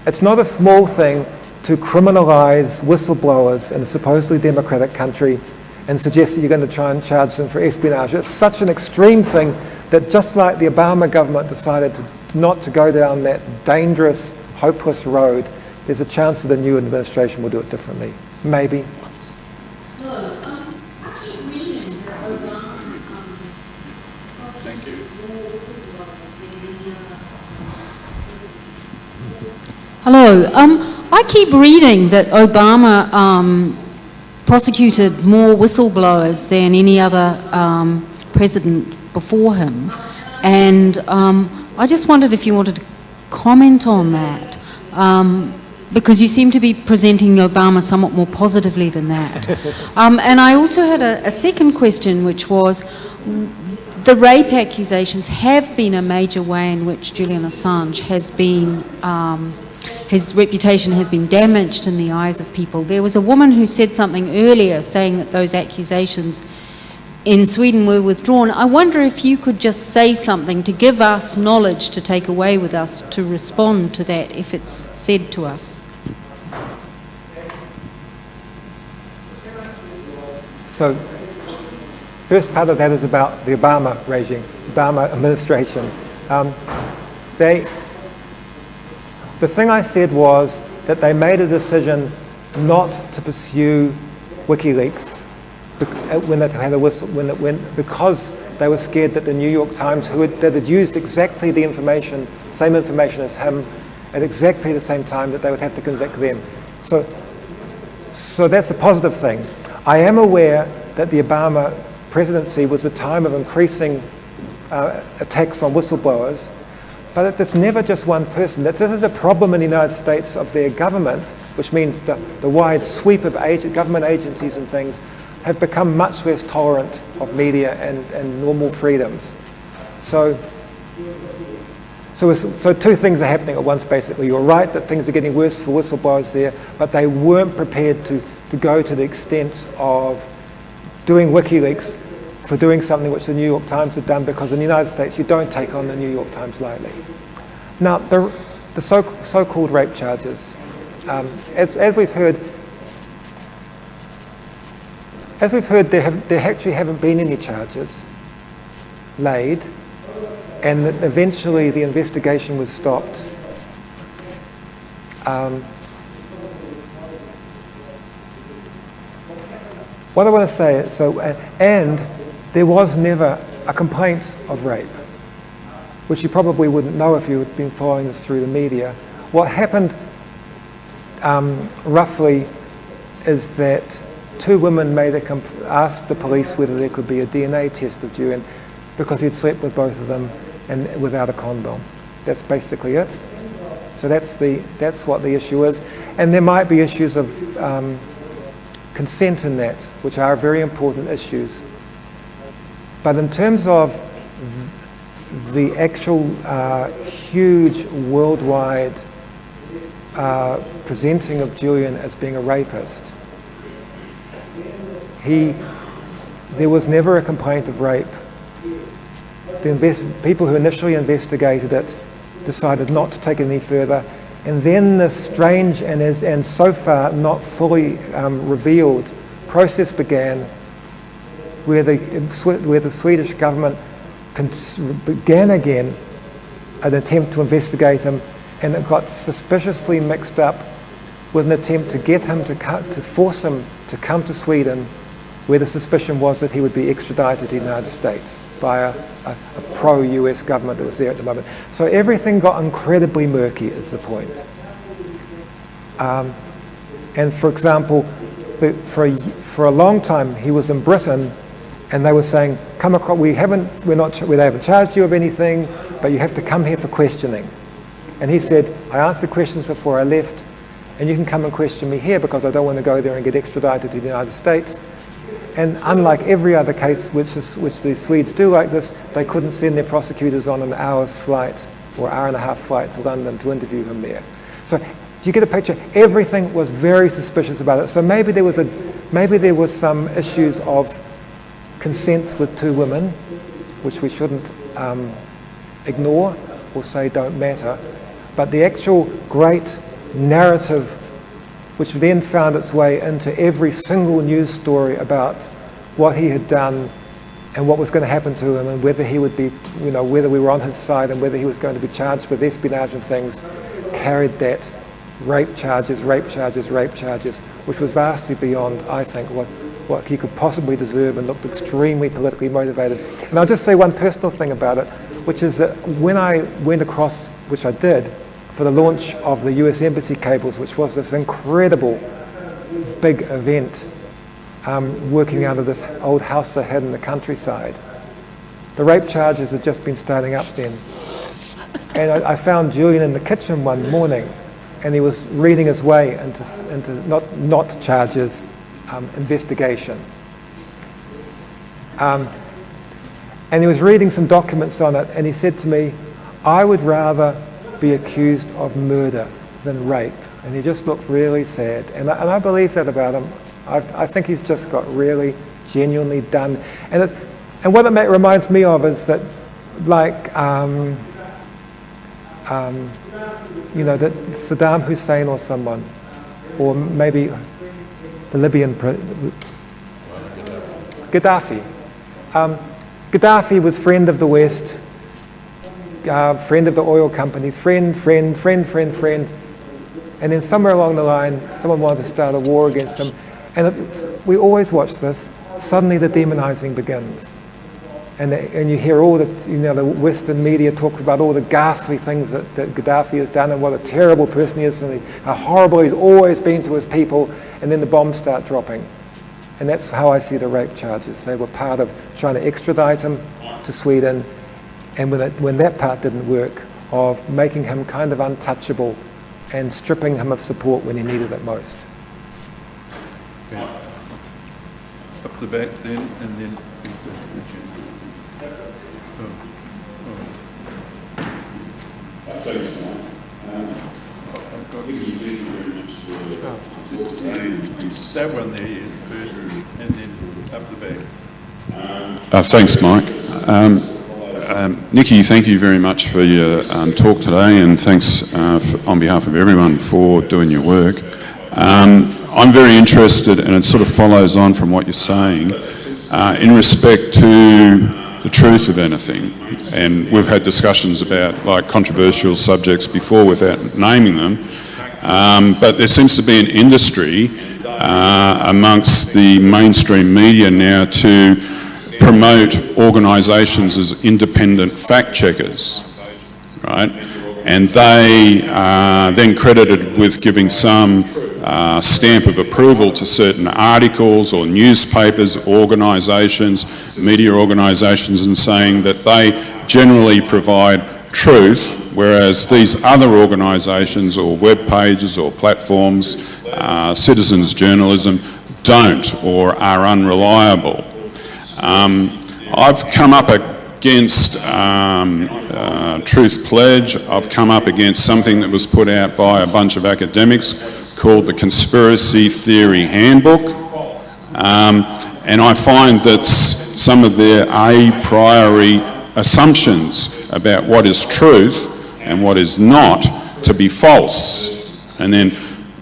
[SPEAKER 7] it's not a small thing to criminalize whistleblowers in a supposedly democratic country and suggest that you're going to try and charge them for espionage. It's such an extreme thing that just like the Obama government decided not to go down that dangerous, hopeless road, there's a chance that the new administration will do it differently. Maybe.
[SPEAKER 12] Hello. I keep reading that Obama prosecuted more whistleblowers than any other president before him, and I just wondered if you wanted to comment on that, because you seem to be presenting Obama somewhat more positively than that. And I also had a second question, which was, the rape accusations have been a major way in which Julian Assange has been, his reputation has been damaged in the eyes of people. There was a woman who said something earlier saying that those accusations in Sweden were withdrawn. I wonder if you could just say something to give us knowledge to take away with us to respond to that if it's said to us.
[SPEAKER 7] So, first part of that is about the Obama regime, Obama administration. The thing I said was that they made a decision not to pursue WikiLeaks when they had a whistle, because they were scared that the New York Times, that had used exactly the information, same information as him, at exactly the same time, that they would have to convict them. So that's a positive thing. I am aware that the Obama presidency was a time of increasing attacks on whistleblowers, but it's never just one person. That this is a problem in the United States of their government, which means the wide sweep of government agencies and things have become much less tolerant of media and normal freedoms. So two things are happening at once, basically. You're right that things are getting worse for whistleblowers there, but they weren't prepared to go to the extent of doing WikiLeaks for doing something which the New York Times had done, because in the United States you don't take on the New York Times lightly. Now, the so-called rape charges, as we've heard, there actually haven't been any charges laid, and that eventually the investigation was stopped. What I want to say is, and there was never a complaint of rape, which you probably wouldn't know if you had been following this through the media. What happened roughly is that two women asked the police whether there could be a DNA test of Julian because he'd slept with both of them and without a condom. That's basically it. So that's what the issue is. And there might be issues of consent in that, which are very important issues. But in terms of the actual huge worldwide presenting of Julian as being a rapist, there was never a complaint of rape. The people who initially investigated it decided not to take it any further, and then the strange and so far not fully revealed process began, where the Swedish government began again an attempt to investigate him, and it got suspiciously mixed up with an attempt to get him to force him to come to Sweden, where the suspicion was that he would be extradited to the United States by a pro-US government that was there at the moment. So everything got incredibly murky, is the point. And for example, for a long time he was in Britain, and they were saying, "Come across. We haven't charged you of anything, but you have to come here for questioning." And he said, "I answered questions before I left, and you can come and question me here because I don't want to go there and get extradited to the United States." And unlike every other case which the Swedes do like this, they couldn't send their prosecutors on an hour's flight or hour and a half flight to London to interview him there. So do you get a picture? Everything was very suspicious about it. So maybe there was some issues of consent with two women, which we shouldn't ignore or say don't matter. But the actual great narrative, which then found its way into every single news story about what he had done and what was going to happen to him, and whether he would be, whether we were on his side and whether he was going to be charged with espionage and things, carried that rape charges, which was vastly beyond, I think, what he could possibly deserve, and looked extremely politically motivated. And I'll just say one personal thing about it, which is that when I went across, which I did, for the launch of the US Embassy cables, which was this incredible big event, working out of this old house I had in the countryside. The rape charges had just been starting up then. And I found Julian in the kitchen one morning, and he was reading his way into not charges, investigation. And he was reading some documents on it, and he said to me, I would rather be accused of murder than rape. And he just looked really sad. And I believe that about him. I think he's just got really genuinely done. And what it reminds me of is that, like, you know, that Saddam Hussein or someone, or maybe the Libyan Gaddafi. Gaddafi was friend of the West, friend of the oil companies, friend. And then somewhere along the line, someone wanted to start a war against him. And we always watch this. Suddenly the demonizing begins. And you hear all the, you know, the Western media talks about all the ghastly things that Gaddafi has done, and what a terrible person he is, and how horrible he's always been to his people, and then the bombs start dropping. And that's how I see the rape charges. They were part of trying to extradite him to Sweden, and when that part didn't work, of making him kind of untouchable and stripping him of support when he needed it most.
[SPEAKER 5] Okay. Up the back then, and then that one there is first, and then up the back.
[SPEAKER 13] Thanks, Mike. Nicky, thank you very much for your talk today, and thanks on behalf of everyone for doing your work. I'm very interested, and it sort of follows on from what you're saying, in respect to the truth of anything. And we've had discussions about like controversial subjects before without naming them, but there seems to be an industry amongst the mainstream media now to promote organisations as independent fact checkers, right? And they are then credited with giving some stamp of approval to certain articles or newspapers, organisations, media organisations, and saying that they generally provide truth, whereas these other organisations or web pages or platforms, citizens journalism, don't or are unreliable. I've come up against Truth Pledge. I've come up against something that was put out by a bunch of academics called the Conspiracy Theory Handbook. And I find that some of their a priori assumptions about what is truth and what is not to be false. And then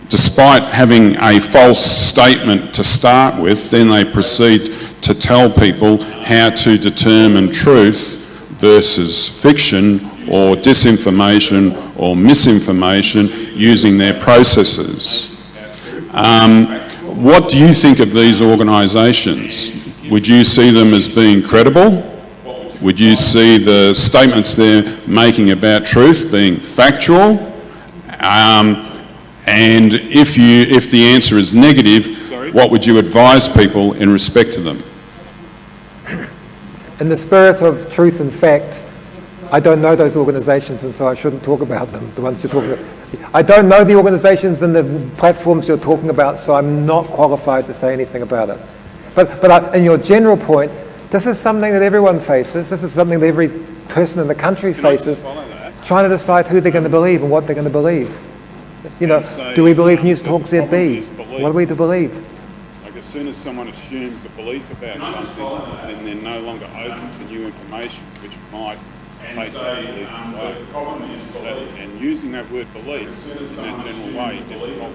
[SPEAKER 13] despite having a false statement to start with, then they proceed to tell people how to determine truth versus fiction or disinformation or misinformation using their processes. What do you think of these organisations? Would you see them as being credible? Would you see the statements they're making about truth being factual? And if the answer is negative, what would you advise people in respect to them?
[SPEAKER 7] In the spirit of truth and fact, I don't know those organisations, and so I shouldn't talk about them, the ones you're talking about. I don't know the organisations and the platforms you're talking about, so I'm not qualified to say anything about it. But in your general point, this is something that everyone faces. This is something that every person in the country faces, trying to decide who they're going to believe and what they're going to believe. You know, do we believe News Talk ZB? What are we to believe?
[SPEAKER 14] Like as soon as someone assumes a belief about something, then they're no longer open to new information, which might take that belief away. And using that word belief in that general way is a problem.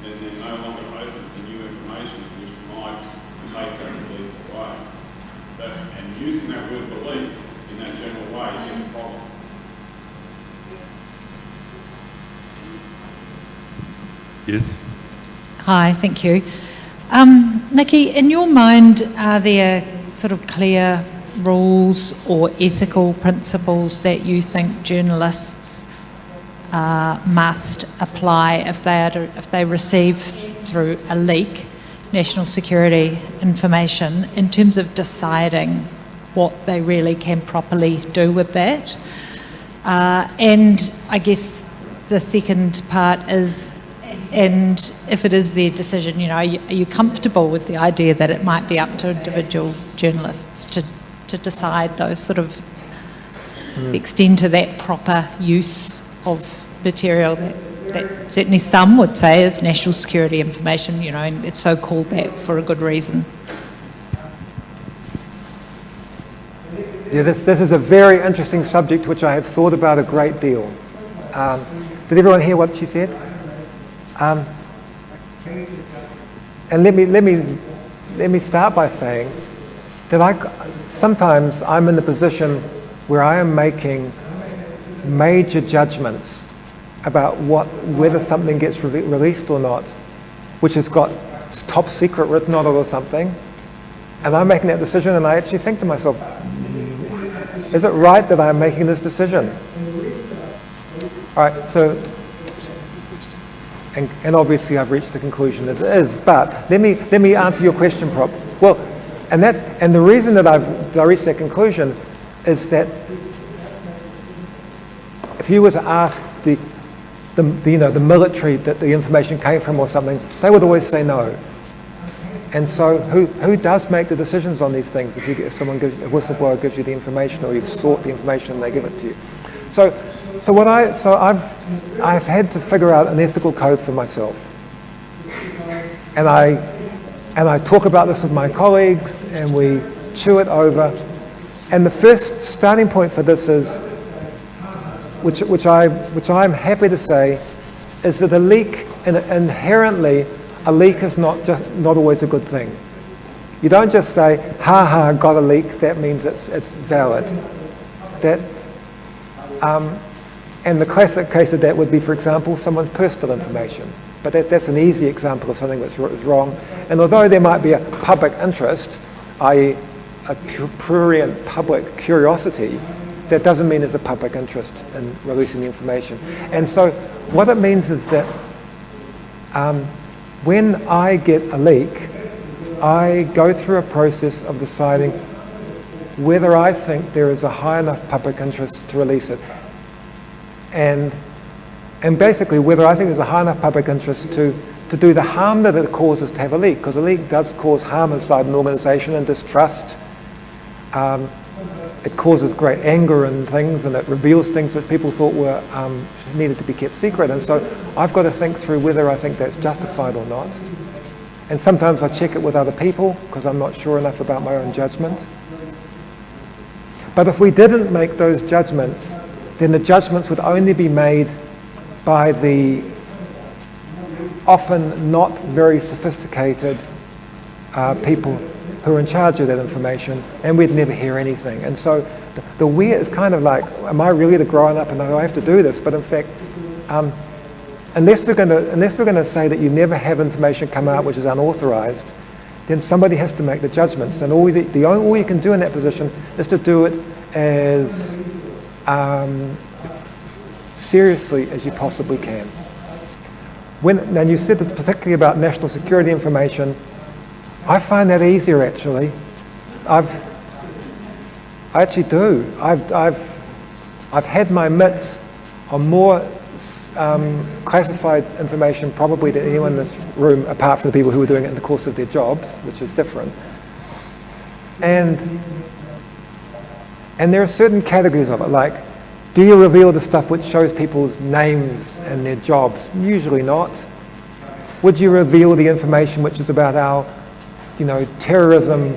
[SPEAKER 4] Then they're no longer open to new information, which might take that belief away. And using that word belief in that general way is a problem.
[SPEAKER 5] Yes.
[SPEAKER 15] Hi, thank you. Nicky, in your mind, are there sort of clear rules or ethical principles that you think journalists must apply if they receive through a leak national security information in terms of deciding what they really can properly do with that? And I guess the second part is, and if it is their decision, are you comfortable with the idea that it might be up to individual journalists to decide those sort of extend to that proper use of material that certainly some would say is national security information, and it's so called that for a good reason?
[SPEAKER 7] Yeah, this is a very interesting subject which I have thought about a great deal. Did everyone hear what she said? And let me start by saying that sometimes I'm in the position where I am making major judgments about whether something gets released or not, which has got top secret written on it or something, and I'm making that decision, and I actually think to myself, is it right that I'm making this decision? All right, so, and obviously I've reached the conclusion that it is, but let me answer your question, Prop. Well, and the reason that I reached that conclusion is that if you were to ask the military that the information came from or something, they would always say no. And so who does make the decisions on these things if a whistleblower gives you the information, or you've sought the information and they give it to you? So I've had to figure out an ethical code for myself. And I talk about this with my colleagues, and we chew it over. And the first starting point for this is, which I'm happy to say, is that a leak, inherently, a leak is not always a good thing. You don't just say, ha ha, got a leak, that means it's valid. And the classic case of that would be, for example, someone's personal information. But that's an easy example of something that's wrong. And although there might be a public interest, i.e. a prurient public curiosity, that doesn't mean there's a public interest in releasing the information. And so what it means is that when I get a leak, I go through a process of deciding whether I think there is a high enough public interest to release it. And basically whether I think there's a high enough public interest to do the harm that it causes to have a leak, because a leak does cause harm inside an organization and distrust. It causes great anger and things, and it reveals things that people thought were needed to be kept secret. And so I've got to think through whether I think that's justified or not. And sometimes I check it with other people because I'm not sure enough about my own judgment. But if we didn't make those judgments, then the judgments would only be made by the often not very sophisticated people who are in charge of that information, and we'd never hear anything. And so the weird is kind of like, am I really the grown up and I have to do this? But in fact, unless we're going to say that you never have information come out which is unauthorized, then somebody has to make the judgments. And all you can do in that position is to do it as seriously as you possibly can. And you said that particularly about national security information, I find that easier actually. I actually do. I've had my mitts on more classified information probably than anyone in this room, apart from the people who are doing it in the course of their jobs, which is different. And there are certain categories of it, like, do you reveal the stuff which shows people's names and their jobs? Usually not. Would you reveal the information which is about our, terrorism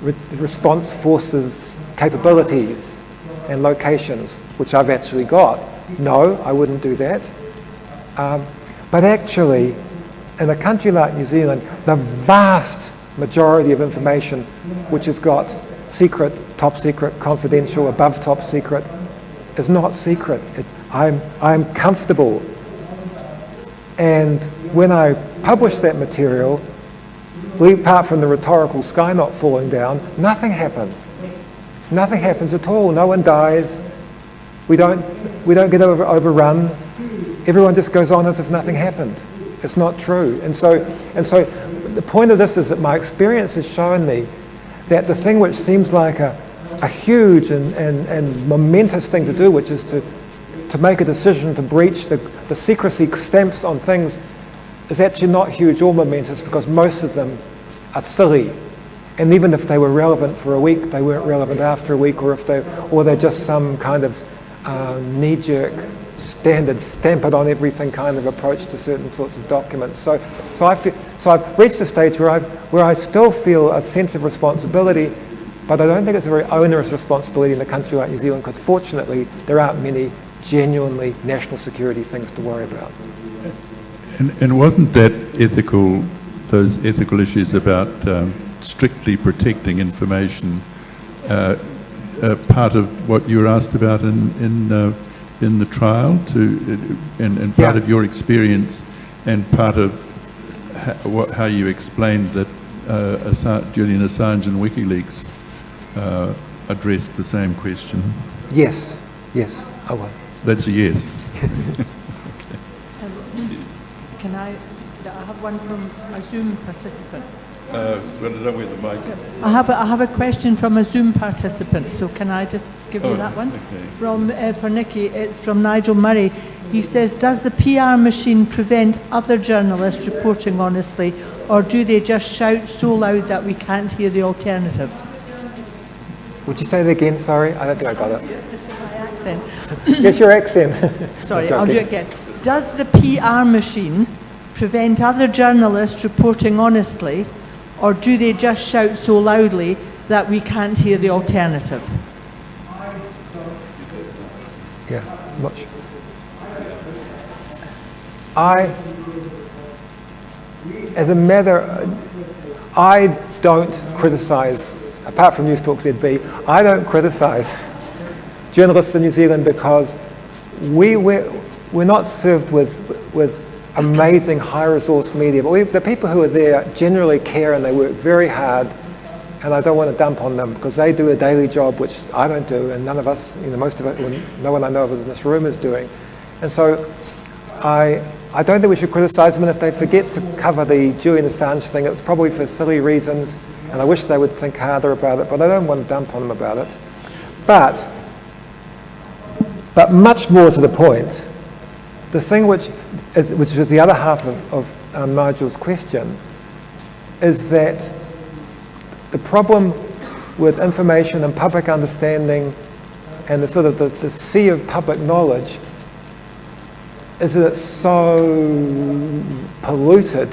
[SPEAKER 7] response forces capabilities and locations, which I've actually got? No, I wouldn't do that. But actually, in a country like New Zealand, the vast majority of information which has got secret, top secret, confidential, above top secret, is not secret. I'm comfortable and when I published that material, apart from the rhetorical sky not falling down, nothing happens. Nothing happens at all. No one dies. We don't get overrun. Everyone just goes on as if nothing happened. It's not true. And so the point of this is that my experience has shown me that the thing which seems like a huge and momentous thing to do, which is to make a decision to breach the secrecy stamps on things, is actually not huge or momentous, because most of them are silly. And even if they were relevant for a week, they weren't relevant after a week, or they're just some kind of knee-jerk standard stamp it on everything kind of approach to certain sorts of documents. So I've reached a stage where I still feel a sense of responsibility, but I don't think it's a very onerous responsibility in a country like New Zealand, because fortunately there aren't many genuinely national security things to worry about.
[SPEAKER 5] And wasn't that those ethical issues about strictly protecting information part of what you were asked about in the trial, and part of your experience, and part of how you explained that Julian Assange and WikiLeaks addressed the same question?
[SPEAKER 7] Yes, I was.
[SPEAKER 5] That's a yes.
[SPEAKER 16] Can I have one from a Zoom participant?
[SPEAKER 5] Well, I don't know where the mic is.
[SPEAKER 16] I have a question from a Zoom participant, so can I just give you that one?
[SPEAKER 5] Okay.
[SPEAKER 16] For Nicky, it's from Nigel Murray. He says, does the PR machine prevent other journalists reporting honestly, or do they just shout so loud that we can't hear the alternative?
[SPEAKER 7] Would you say that again? Sorry, I don't think I got it.
[SPEAKER 16] This is my accent.
[SPEAKER 7] Yes, your accent.
[SPEAKER 16] Sorry, I'll do it again. Does the PR machine prevent other journalists reporting honestly, or do they just shout so loudly that we can't hear the alternative?
[SPEAKER 7] Yeah, much. I don't criticise, apart from News Talk ZB, I don't criticise journalists in New Zealand, because we're not served with amazing high-resource media, but the people who are there generally care, and they work very hard, and I don't want to dump on them, because they do a daily job which I don't do, and none of us, most of it, no one I know of in this room is doing. And so I don't think we should criticise them, and if they forget to cover the Julian Assange thing, it's probably for silly reasons, and I wish they would think harder about it, but I don't want to dump on them about it. But much more to the point, the thing which is the other half of Nigel's question, is that the problem with information and public understanding and the sort of the sea of public knowledge is that it's so polluted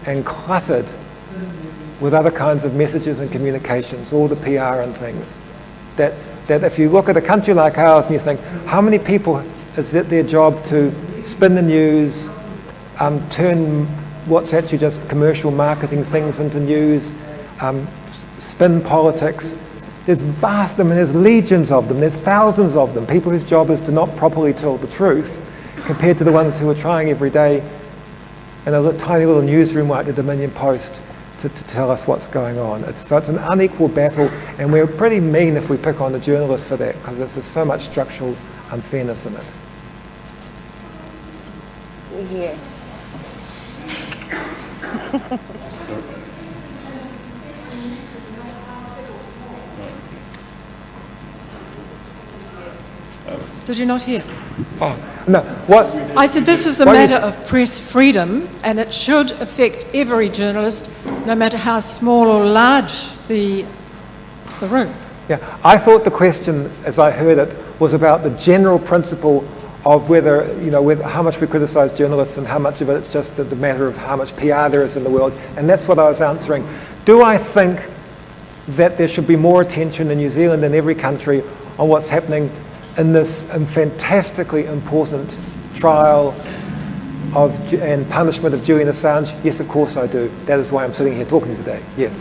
[SPEAKER 7] and cluttered with other kinds of messages and communications, all the PR and things, that if you look at a country like ours and you think, how many people is it their job to spin the news, turn what's actually just commercial marketing things into news, spin politics. There's there's legions of them, there's thousands of them, people whose job is to not properly tell the truth, compared to the ones who are trying every day in a tiny little newsroom like the Dominion Post to tell us what's going on. So it's an unequal battle, and we're pretty mean if we pick on the journalists for that, because there's so much structural unfairness in it.
[SPEAKER 11] Yeah.
[SPEAKER 17] Did you not hear?
[SPEAKER 7] Oh, no. What?
[SPEAKER 17] I said this is a matter of press freedom, and it should affect every journalist, no matter how small or large the room.
[SPEAKER 7] Yeah, I thought the question, as I heard it, was about the general principle of whether, how much we criticise journalists and how much of it's just the matter of how much PR there is in the world. And that's what I was answering. Do I think that there should be more attention in New Zealand and every country on what's happening in this fantastically important trial and punishment of Julian Assange? Yes, of course I do. That is why I'm sitting here talking today. Yes.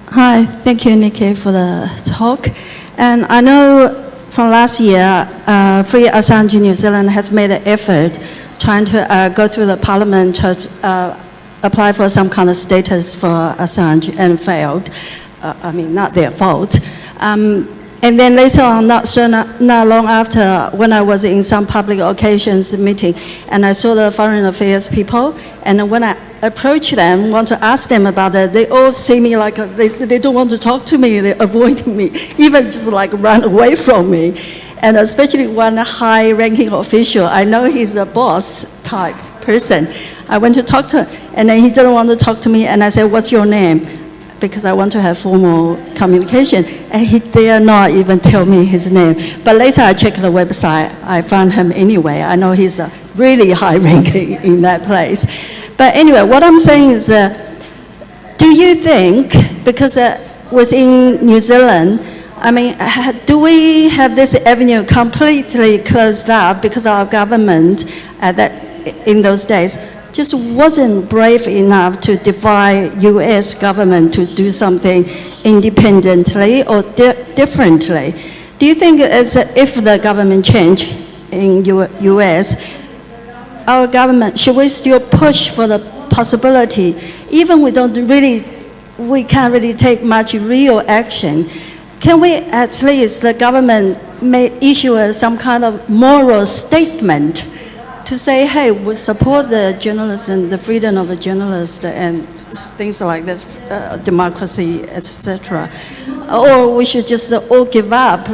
[SPEAKER 18] Hi, thank you, Nicky, for the talk. And I know from last year, Free Assange New Zealand has made an effort trying to go through the parliament to apply for some kind of status for Assange and failed. I mean, not their fault. And then later on, not long after, when I was in some public occasions meeting, and I saw the foreign affairs people, and when I approached them, want to ask them about it, they all see me like they don't want to talk to me, they're avoiding me, even just like run away from me. And especially one high-ranking official, I know he's a boss type person. I went to talk to him, and then he didn't want to talk to me, and I said, "What's your name?" Because I want to have formal communication, and he dare not even tell me his name. But later I checked the website, I found him anyway. I know he's a really high ranking in that place. But anyway, what I'm saying is, do you think, because within New Zealand, I mean, do we have this avenue completely closed up because our government in those days just wasn't brave enough to defy US government to do something independently or differently? Do you think if the government change in US, our government, should we still push for the possibility, even we can't really take much real action, can we at least, the government may issue some kind of moral statement to say, hey, we support the journalism, the freedom of the journalist and things like this, democracy, etc. Or we should just all give up,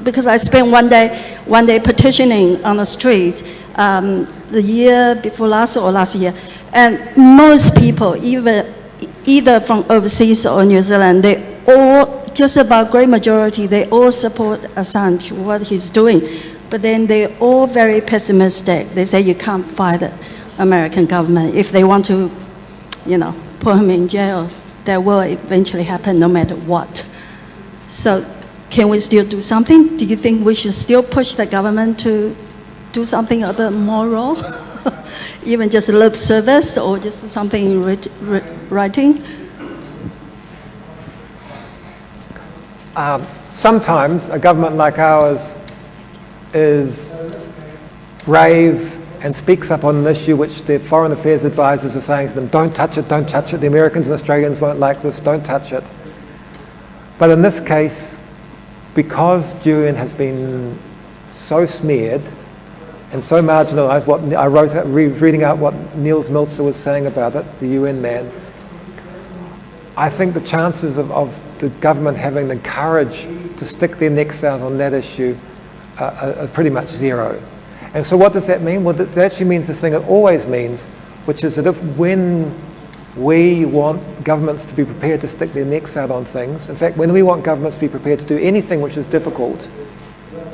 [SPEAKER 18] because I spent one day petitioning on the street the year before last or last year, and most people, either from overseas or New Zealand, they all, just about great majority, they all support Assange, what he's doing. But then they're all very pessimistic. They say you can't fight the American government. If they want to, put him in jail, that will eventually happen no matter what. So can we still do something? Do you think we should still push the government to do something a bit moral? Even just lip service or just something in writing?
[SPEAKER 7] Sometimes a government like ours is brave and speaks up on an issue which their foreign affairs advisors are saying to them, don't touch it, don't touch it. The Americans and Australians won't like this, don't touch it. But in this case, because Julian has been so smeared and so marginalised, what I wrote, reading out what Niels Meltzer was saying about it, the UN man, I think the chances of the government having the courage to stick their necks out on that issue are pretty much zero. And so what does that mean? Well, that actually means the thing it always means, which is that when we want governments to be prepared to stick their necks out on things, in fact, when we want governments to be prepared to do anything which is difficult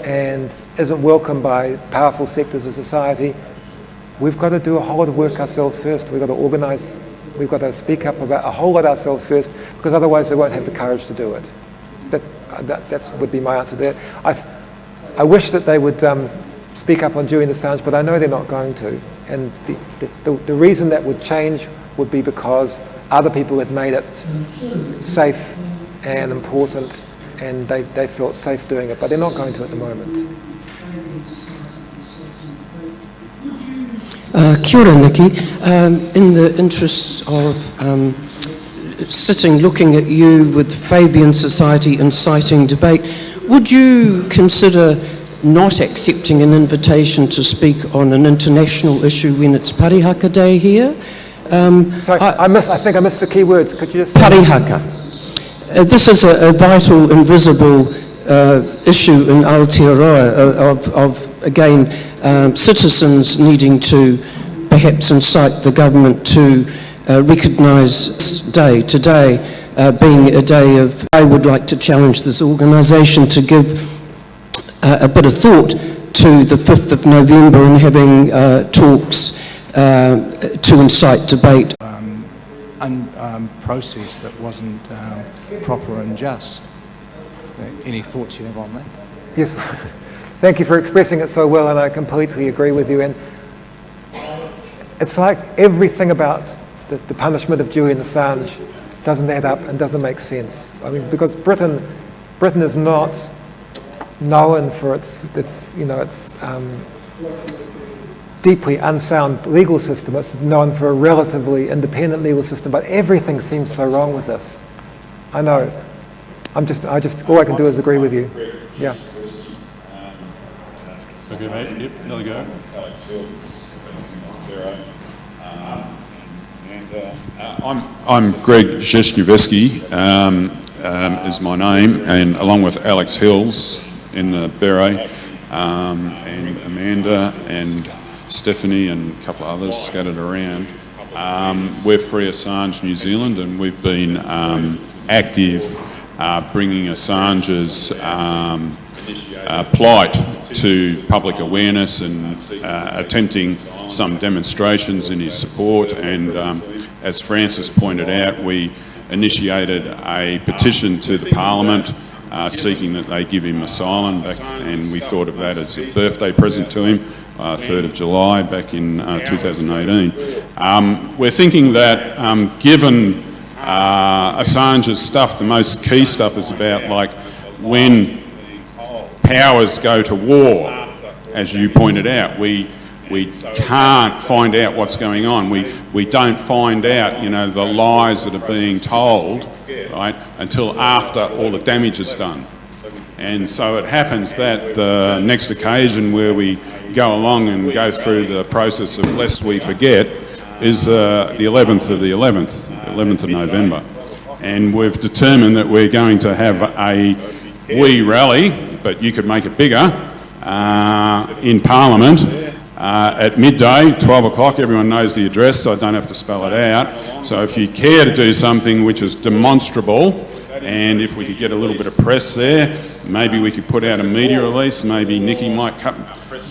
[SPEAKER 7] and isn't welcomed by powerful sectors of society, we've got to do a whole lot of work ourselves first. We've got to organise, we've got to speak up about a whole lot ourselves first, because otherwise we won't have the courage to do it. That would be my answer there. I wish that they would speak up on Julian Assange, but I know they're not going to. And the reason that would change would be because other people had made it safe and important, and they felt safe doing it, but they're not going to at the moment.
[SPEAKER 19] Kia ora, Nicky. In the interests of looking at you with Fabian Society inciting debate, would you consider not accepting an invitation to speak on an international issue when it's Parihaka Day here?
[SPEAKER 7] Sorry, I think I missed the key words. Could you just...
[SPEAKER 19] Parihaka. This is a vital, invisible issue in Aotearoa of again, citizens needing to perhaps incite the government to recognise this day, today being a day of... I would like to challenge this organisation to give a bit of thought to the 5th of November and having talks to incite debate.
[SPEAKER 6] Process that wasn't proper and just. Any thoughts you have on that?
[SPEAKER 7] Yes, thank you for expressing it so well, and I completely agree with you. And it's like everything about the punishment of Julian Assange doesn't add up and doesn't make sense. I mean, because Britain is not known for its deeply unsound legal system. It's known for a relatively independent legal system, but everything seems so wrong with this. I know. All I can do is agree with you. Yeah.
[SPEAKER 13] Okay, mate. Yep, another go. I'm Greg Zheshniveski, is my name, and along with Alex Hills in the Beret, and Amanda and Stephanie and a couple of others scattered around. We're Free Assange New Zealand, and we've been active bringing Assange's plight to public awareness and attempting some demonstrations in his support. And as Francis pointed out, we initiated a petition to the Parliament seeking that they give him asylum back, and we thought of that as a birthday present to him, 3rd of July back in 2018. We're thinking that given Assange's stuff, the most key stuff is about like when powers go to war, as you pointed out. We can't find out what's going on. We don't find out, the lies that are being told, right, until after all the damage is done. And so it happens that the next occasion where we go along and go through the process of Lest We Forget is the 11th of November. And we've determined that we're going to have a wee rally, but you could make it bigger, in Parliament at midday, 12 o'clock. Everyone knows the address, so I don't have to spell it out. So if you care to do something which is demonstrable, and if we could get a little bit of press there, maybe we could put out a media release. Maybe Nicky might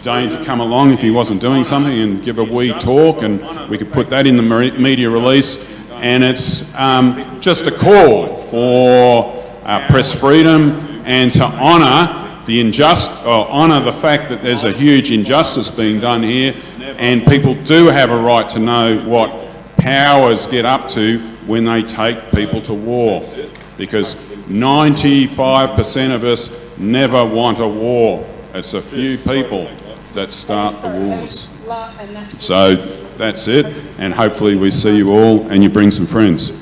[SPEAKER 13] deign to come along if he wasn't doing something and give a wee talk, and we could put that in the media release. And it's just a call for press freedom and to honour the fact that there's a huge injustice being done here, and people do have a right to know what powers get up to when they take people to war, because 95% of us never want a war. It's a few people that start the wars. So that's it, and hopefully we see you all and you bring some friends.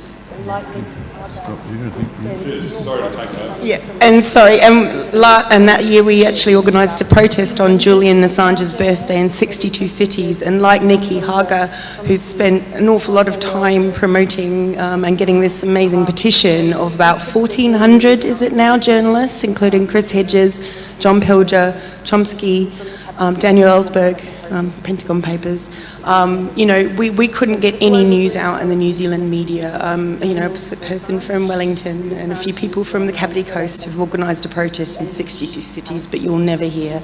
[SPEAKER 11] Yeah, and that year we actually organised a protest on Julian Assange's birthday in 62 cities, and like Nicky Hager, who's spent an awful lot of time promoting and getting this amazing petition of about 1,400, is it now, journalists, including Chris Hedges, John Pilger, Chomsky, Daniel Ellsberg, Pentagon Papers. We couldn't get any news out in the New Zealand media. A person from Wellington and a few people from the Kapiti Coast have organised a protest in 62 cities, but you'll never hear.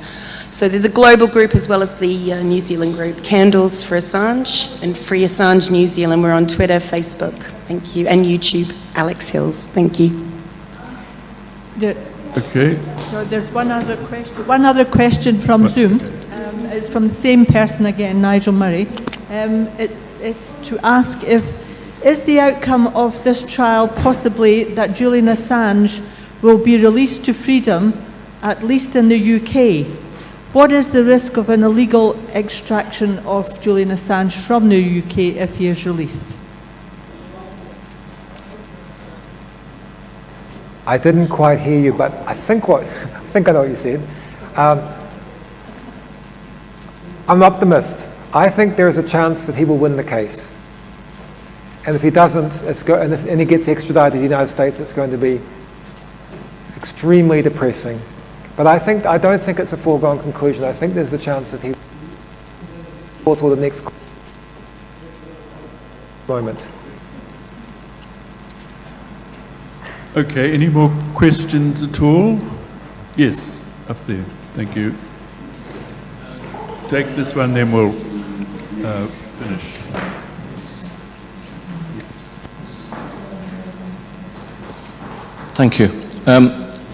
[SPEAKER 11] So there's a global group as well as the New Zealand group, Candles for Assange and Free Assange New Zealand. We're on Twitter, Facebook, thank you, and YouTube. Alex Hills, thank you.
[SPEAKER 5] Okay.
[SPEAKER 16] So there's one other question from Zoom. It's from the same person again, Nigel Murray. It's to ask is the outcome of this trial possibly that Julian Assange will be released to freedom, at least in the UK? What is the risk of an illegal extraction of Julian Assange from the UK if he is released?
[SPEAKER 7] I didn't quite hear you, but I think I know what you said. I'm an optimist. I think there is a chance that he will win the case. And if he doesn't, and he gets extradited to the United States, it's going to be extremely depressing. But I don't think it's a foregone conclusion. I think there's a chance that he will for the next moment.
[SPEAKER 5] Okay, any more questions at all? Yes, up there. Thank you. Take this one, then we'll finish.
[SPEAKER 20] Thank you.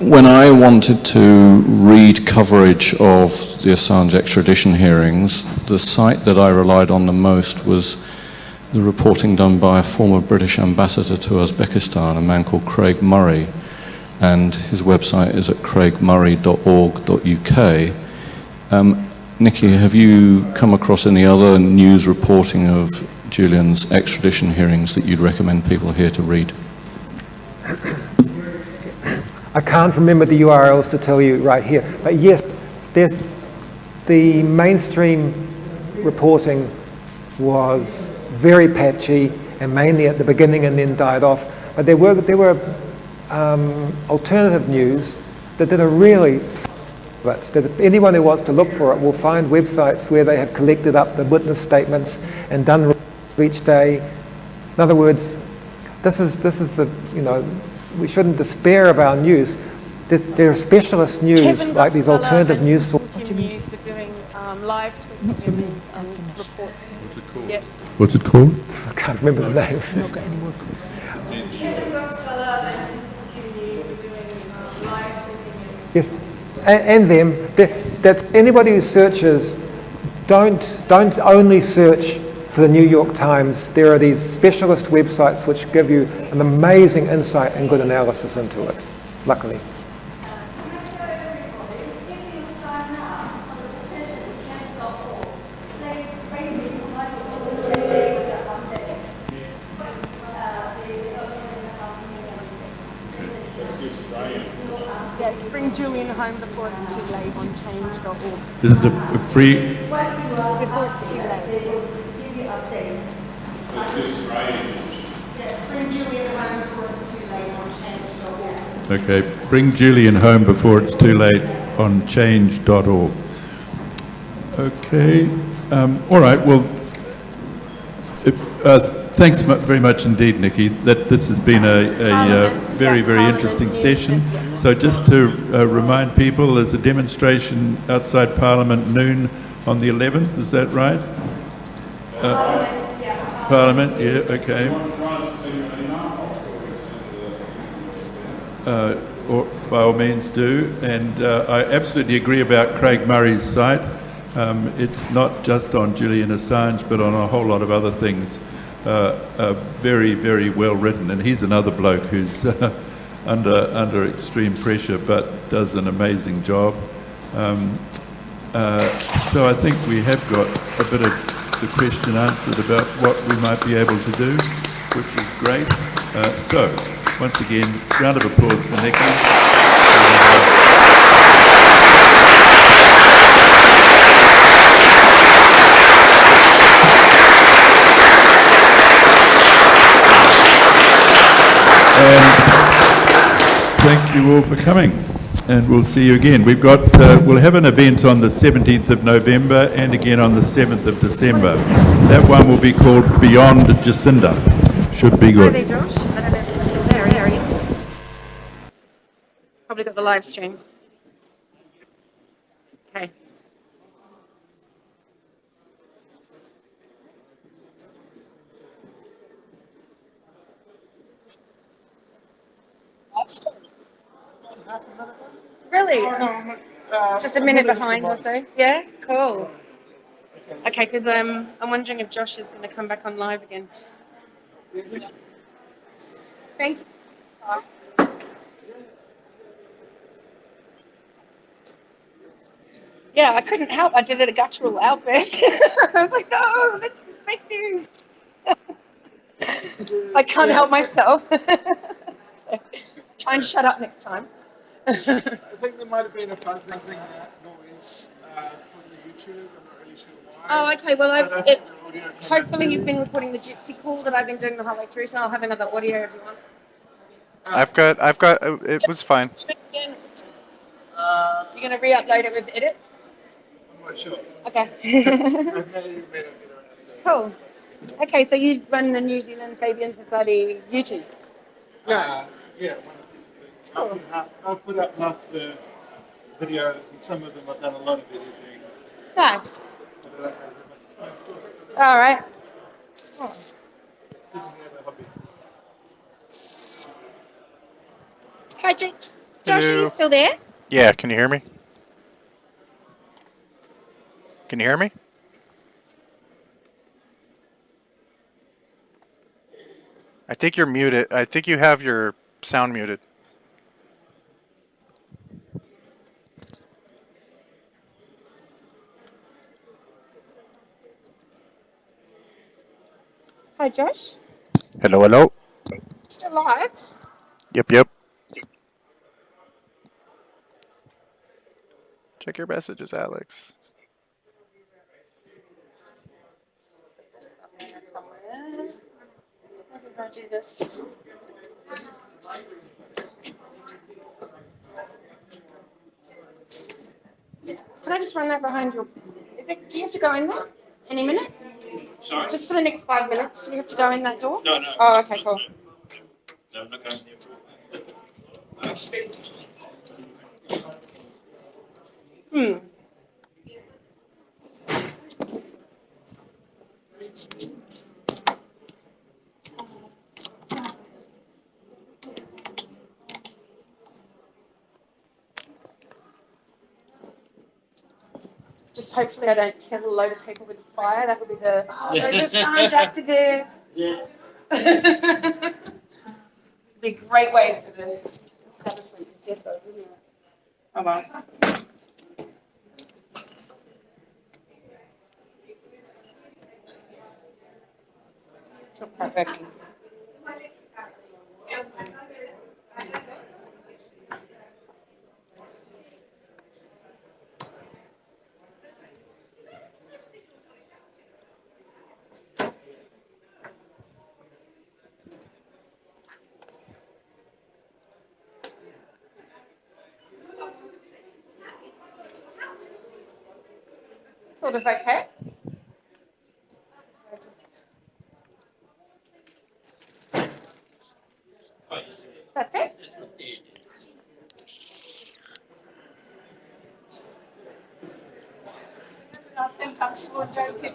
[SPEAKER 20] When I wanted to read coverage of the Assange extradition hearings, the site that I relied on the most was the reporting done by a former British ambassador to Uzbekistan, a man called Craig Murray. and his website is at craigmurray.org.uk. Nicky, have you come across any other news reporting of Julian's extradition hearings that you'd recommend people here to read?
[SPEAKER 7] I can't remember the URLs to tell you right here, but yes, the mainstream reporting was very patchy and mainly at the beginning and then died off. But there were alternative news that did a really but that anyone who wants to look for it will find websites where they have collected up the witness statements and done each day. In other words, this is the, we shouldn't despair of our news. There are specialist news like these alternative news sources.
[SPEAKER 1] News for doing live tweeting and reports. Yep.
[SPEAKER 5] What's it called?
[SPEAKER 7] I can't remember the name. Yes, and them. That's anybody who searches. Don't only search for the New York Times. There are these specialist websites which give you an amazing insight and good analysis into it. Luckily.
[SPEAKER 1] Bring Julian home before it's too late on change.org.
[SPEAKER 5] This is a free...
[SPEAKER 1] Before it's too late. Bring Julian home before it's too late on change.org.
[SPEAKER 5] Okay, bring Julian home before it's too late on change.org. Okay, all right, well, thanks very much indeed, Nicky. This has been a very, very interesting session. So just to remind people, there's a demonstration outside Parliament noon on the 11th, is that right? Parliament, yeah, okay. Or by all means do. And I absolutely agree about Craig Murray's site. It's not just on Julian Assange, but on a whole lot of other things. Very, very well written, and he's another bloke who's under extreme pressure, but does an amazing job. So I think we have got a bit of the question answered about what we might be able to do, which is great. So once again, round of applause for Nicky. Thank you all for coming, and we'll see you again. We've got, we'll have an event on the 17th of November and again on the 7th of December. That one will be called Beyond Jacinda. Should be good.
[SPEAKER 1] Hi there, Josh. I don't know if this is there. Are you? Probably got the live stream. Okay. Really? Just a minute behind or so? Yeah? Cool. Okay, because I'm wondering if Josh is going to come back on live again. Thank you. Yeah, I couldn't help. I did a guttural outburst. I was like, no, this is fake news. I can't help myself. So, try and shut up next time.
[SPEAKER 21] I think there might have been a buzzing noise for the YouTube. I'm not really sure why.
[SPEAKER 1] Oh, okay. Well, hopefully he's been recording the Jitsi call that I've been doing the whole way through, so I'll have another audio if you want.
[SPEAKER 2] I've got, it was fine.
[SPEAKER 1] You're going to re-upload it with edit?
[SPEAKER 21] I'm not sure.
[SPEAKER 1] Okay. Cool. Okay, so you run the New Zealand Fabian Society YouTube?
[SPEAKER 21] Yeah. Cool. I'll put up half the videos, and some of them I've done a lot of editing.
[SPEAKER 1] Nice. All right. Oh. Hi, Josh, are you still there?
[SPEAKER 2] Yeah, can you hear me? Can you hear me? I think you're muted. I think you have your sound muted.
[SPEAKER 1] Hi, Josh.
[SPEAKER 2] Hello, hello.
[SPEAKER 1] Still live?
[SPEAKER 2] Yep. Check your messages, Alex.
[SPEAKER 1] How did I do this? Can I just run that behind your... do you have to go in there any minute?
[SPEAKER 4] Sorry?
[SPEAKER 1] Just for the next 5 minutes, do you have to go in that door?
[SPEAKER 4] No.
[SPEAKER 1] Oh, okay, cool.
[SPEAKER 4] No, I'm not going there for
[SPEAKER 1] Just hopefully I don't kill a load of people with a fire. That would be the... Oh, those Assange activists.
[SPEAKER 4] Yeah.
[SPEAKER 1] Be a great way for the establishment to get those, isn't it? Oh well. It's not quite working. Sort of okay. That's it. I think I'm still joking.